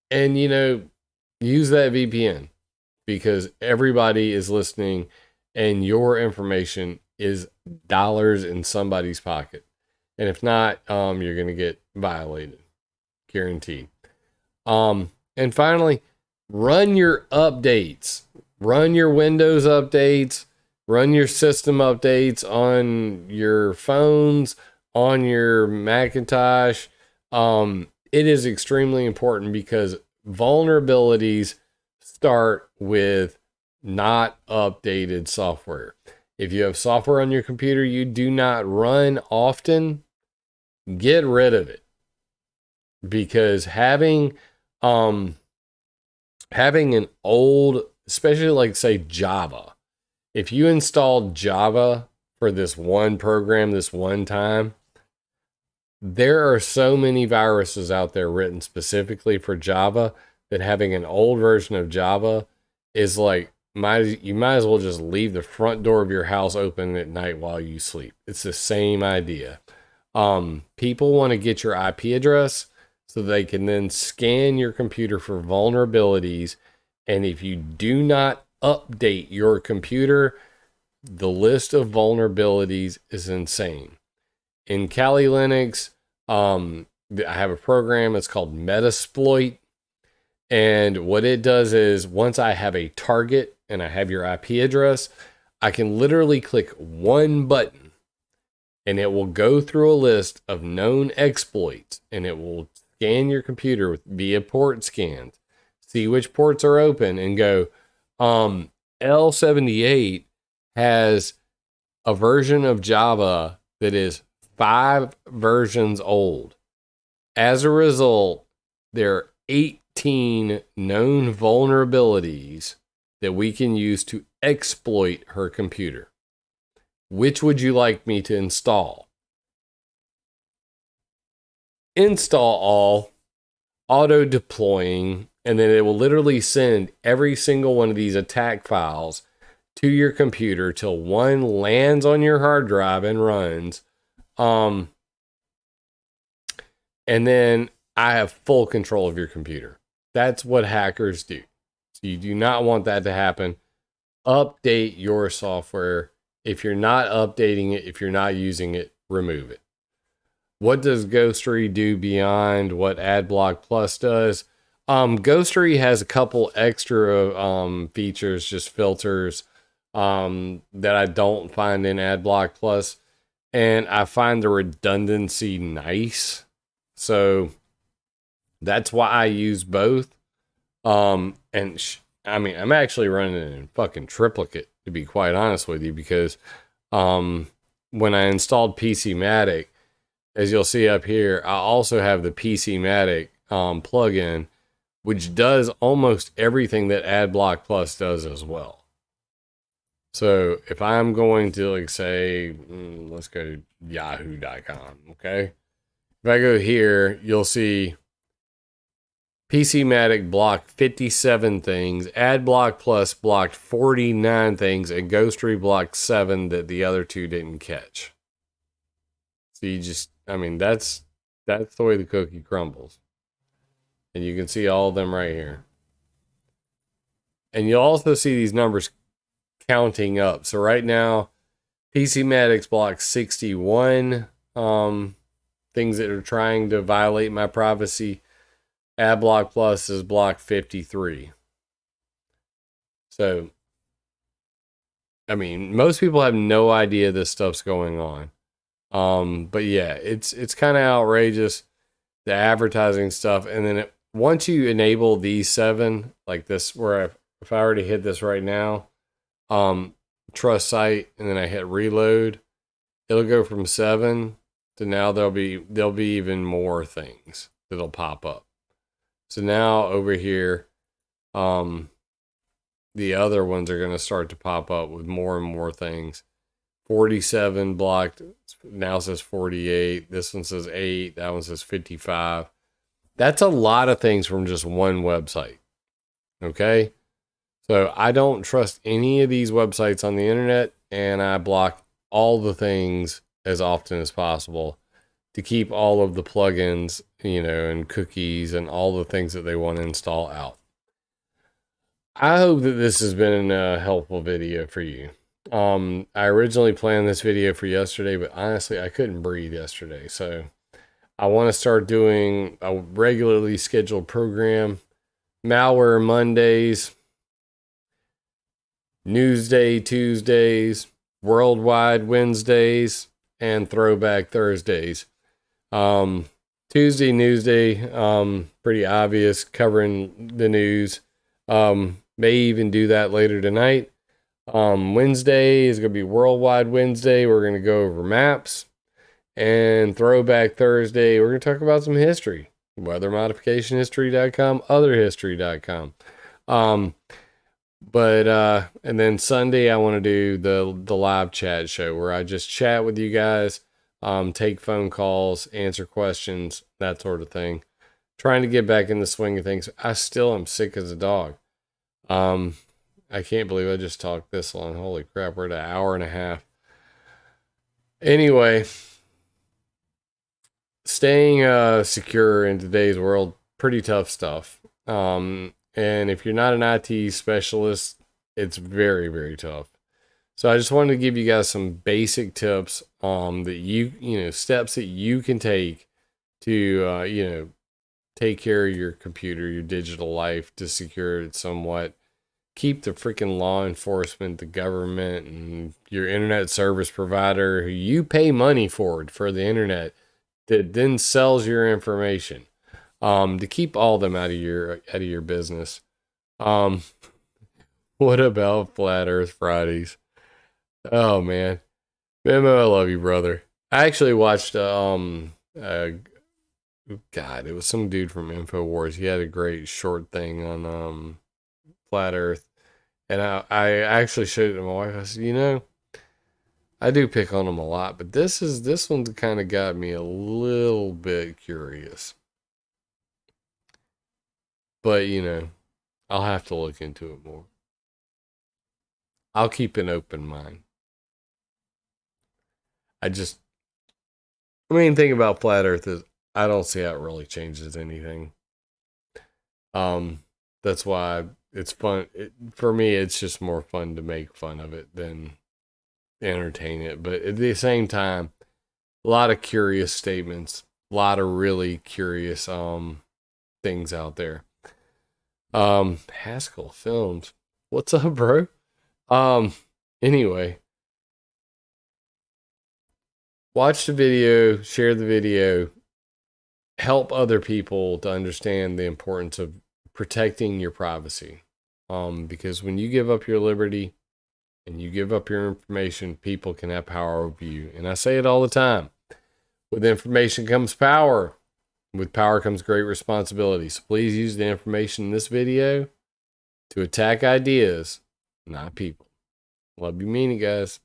use that VPN, because everybody is listening and your information is dollars in somebody's pocket. And if not, you're going to get violated. Guaranteed. And finally, run your updates. Run your Windows updates. Run your system updates on your phones, on your Macintosh. It is extremely important, because vulnerabilities start with not updated software. If you have software on your computer you do not run often, get rid of it. Because having an old, especially like say Java, if you installed Java for this one program this one time, there are so many viruses out there written specifically for Java that having an old version of Java is like you might as well just leave the front door of your house open at night while you sleep. It's the same idea. People want to get your IP address so they can then scan your computer for vulnerabilities. And if you do not update your computer, the list of vulnerabilities is insane. In Kali Linux, I have a program. It's called Metasploit. And what it does is once I have a target and I have your IP address, I can literally click one button and it will go through a list of known exploits and it will scan your computer via port scans, see which ports are open and go, L78 has a version of Java that is 5 versions old. As a result, there are 18 known vulnerabilities that we can use to exploit her computer. Which would you like me to install? Install all, auto deploying, and then it will literally send every single one of these attack files to your computer till one lands on your hard drive and runs. And then I have full control of your computer. That's what hackers do. So you do not want that to happen. Update your software. If you're not updating it, if you're not using it, remove it. What does Ghostery do beyond what AdBlock Plus does? Ghostery has a couple extra features, just filters that I don't find in AdBlock Plus. And I find the redundancy nice. So that's why I use both. I'm actually running it in fucking triplicate, to be quite honest with you, because when I installed PC Matic, as you'll see up here, I also have the PC Matic plugin, which does almost everything that AdBlock Plus does as well. So if I'm going to, like, say, let's go to yahoo.com, okay? If I go here, you'll see PC Matic blocked 57 things, AdBlock Plus blocked 49 things, and Ghostery blocked 7 that the other two didn't catch. So you just, that's the way the cookie crumbles. And you can see all of them right here. And you'll also see these numbers counting up. So right now, PC Matic's blocked 61 things that are trying to violate my privacy. AdBlock Plus is blocked 53. So, most people have no idea this stuff's going on. But yeah, it's kind of outrageous, the advertising stuff. And then once you enable these 7, like this, where if I already hit this right now, trust site, and then I hit reload, it'll go from 7 to now there'll be even more things that'll pop up. So now over here, the other ones are going to start to pop up with more and more things. 47 blocked, now says 48. This one says 8. That one says 55. That's a lot of things from just one website. Okay? So I don't trust any of these websites on the internet, and I block all the things as often as possible to keep all of the plugins, and cookies and all the things that they want to install out. I hope that this has been a helpful video for you. I originally planned this video for yesterday, but honestly, I couldn't breathe yesterday. So I want to start doing a regularly scheduled program. Malware Mondays, Newsday Tuesdays, Worldwide Wednesdays, and Throwback Thursdays. Tuesday, Newsday, pretty obvious, covering the news. May even do that later tonight. Wednesday is going to be Worldwide Wednesday. We're going to go over maps. And Throwback Thursday, we're going to talk about some history. WeatherModificationHistory.com, otherhistory.com. And then Sunday, I want to do the live chat show where I just chat with you guys, take phone calls, answer questions, that sort of thing. Trying to get back in the swing of things. I still am sick as a dog. I can't believe I just talked this long. Holy crap, we're at an hour and a half. Anyway, staying secure in today's world, pretty tough stuff. And if you're not an IT specialist, it's very, very tough. So I just wanted to give you guys some basic tips that steps that you can take to take care of your computer, your digital life, to secure it somewhat. Keep the freaking law enforcement, the government, and your internet service provider who you pay money for the internet that then sells your information, to keep all them out of your business. What about Flat Earth Fridays? Oh man, Memo, I love you, brother. I actually watched God, it was some dude from InfoWars. He had a great short thing on Flat Earth, and I actually showed it to my wife. I said, I do pick on them a lot, but this one's kind of got me a little bit curious. But I'll have to look into it more. I'll keep an open mind. The main thing about Flat Earth is I don't see how it really changes anything. That's why it's fun. For me, it's just more fun to make fun of it than entertain it. But at the same time, a lot of curious statements, a lot of really curious things out there. Haskell Films, what's up, bro? Anyway, watch the video, share the video, help other people to understand the importance of protecting your privacy. Because when you give up your liberty and you give up your information, people can have power over you. And I say it all the time. With information comes power. With power comes great responsibility. So please use the information in this video to attack ideas, not people. Love you, mean it, guys.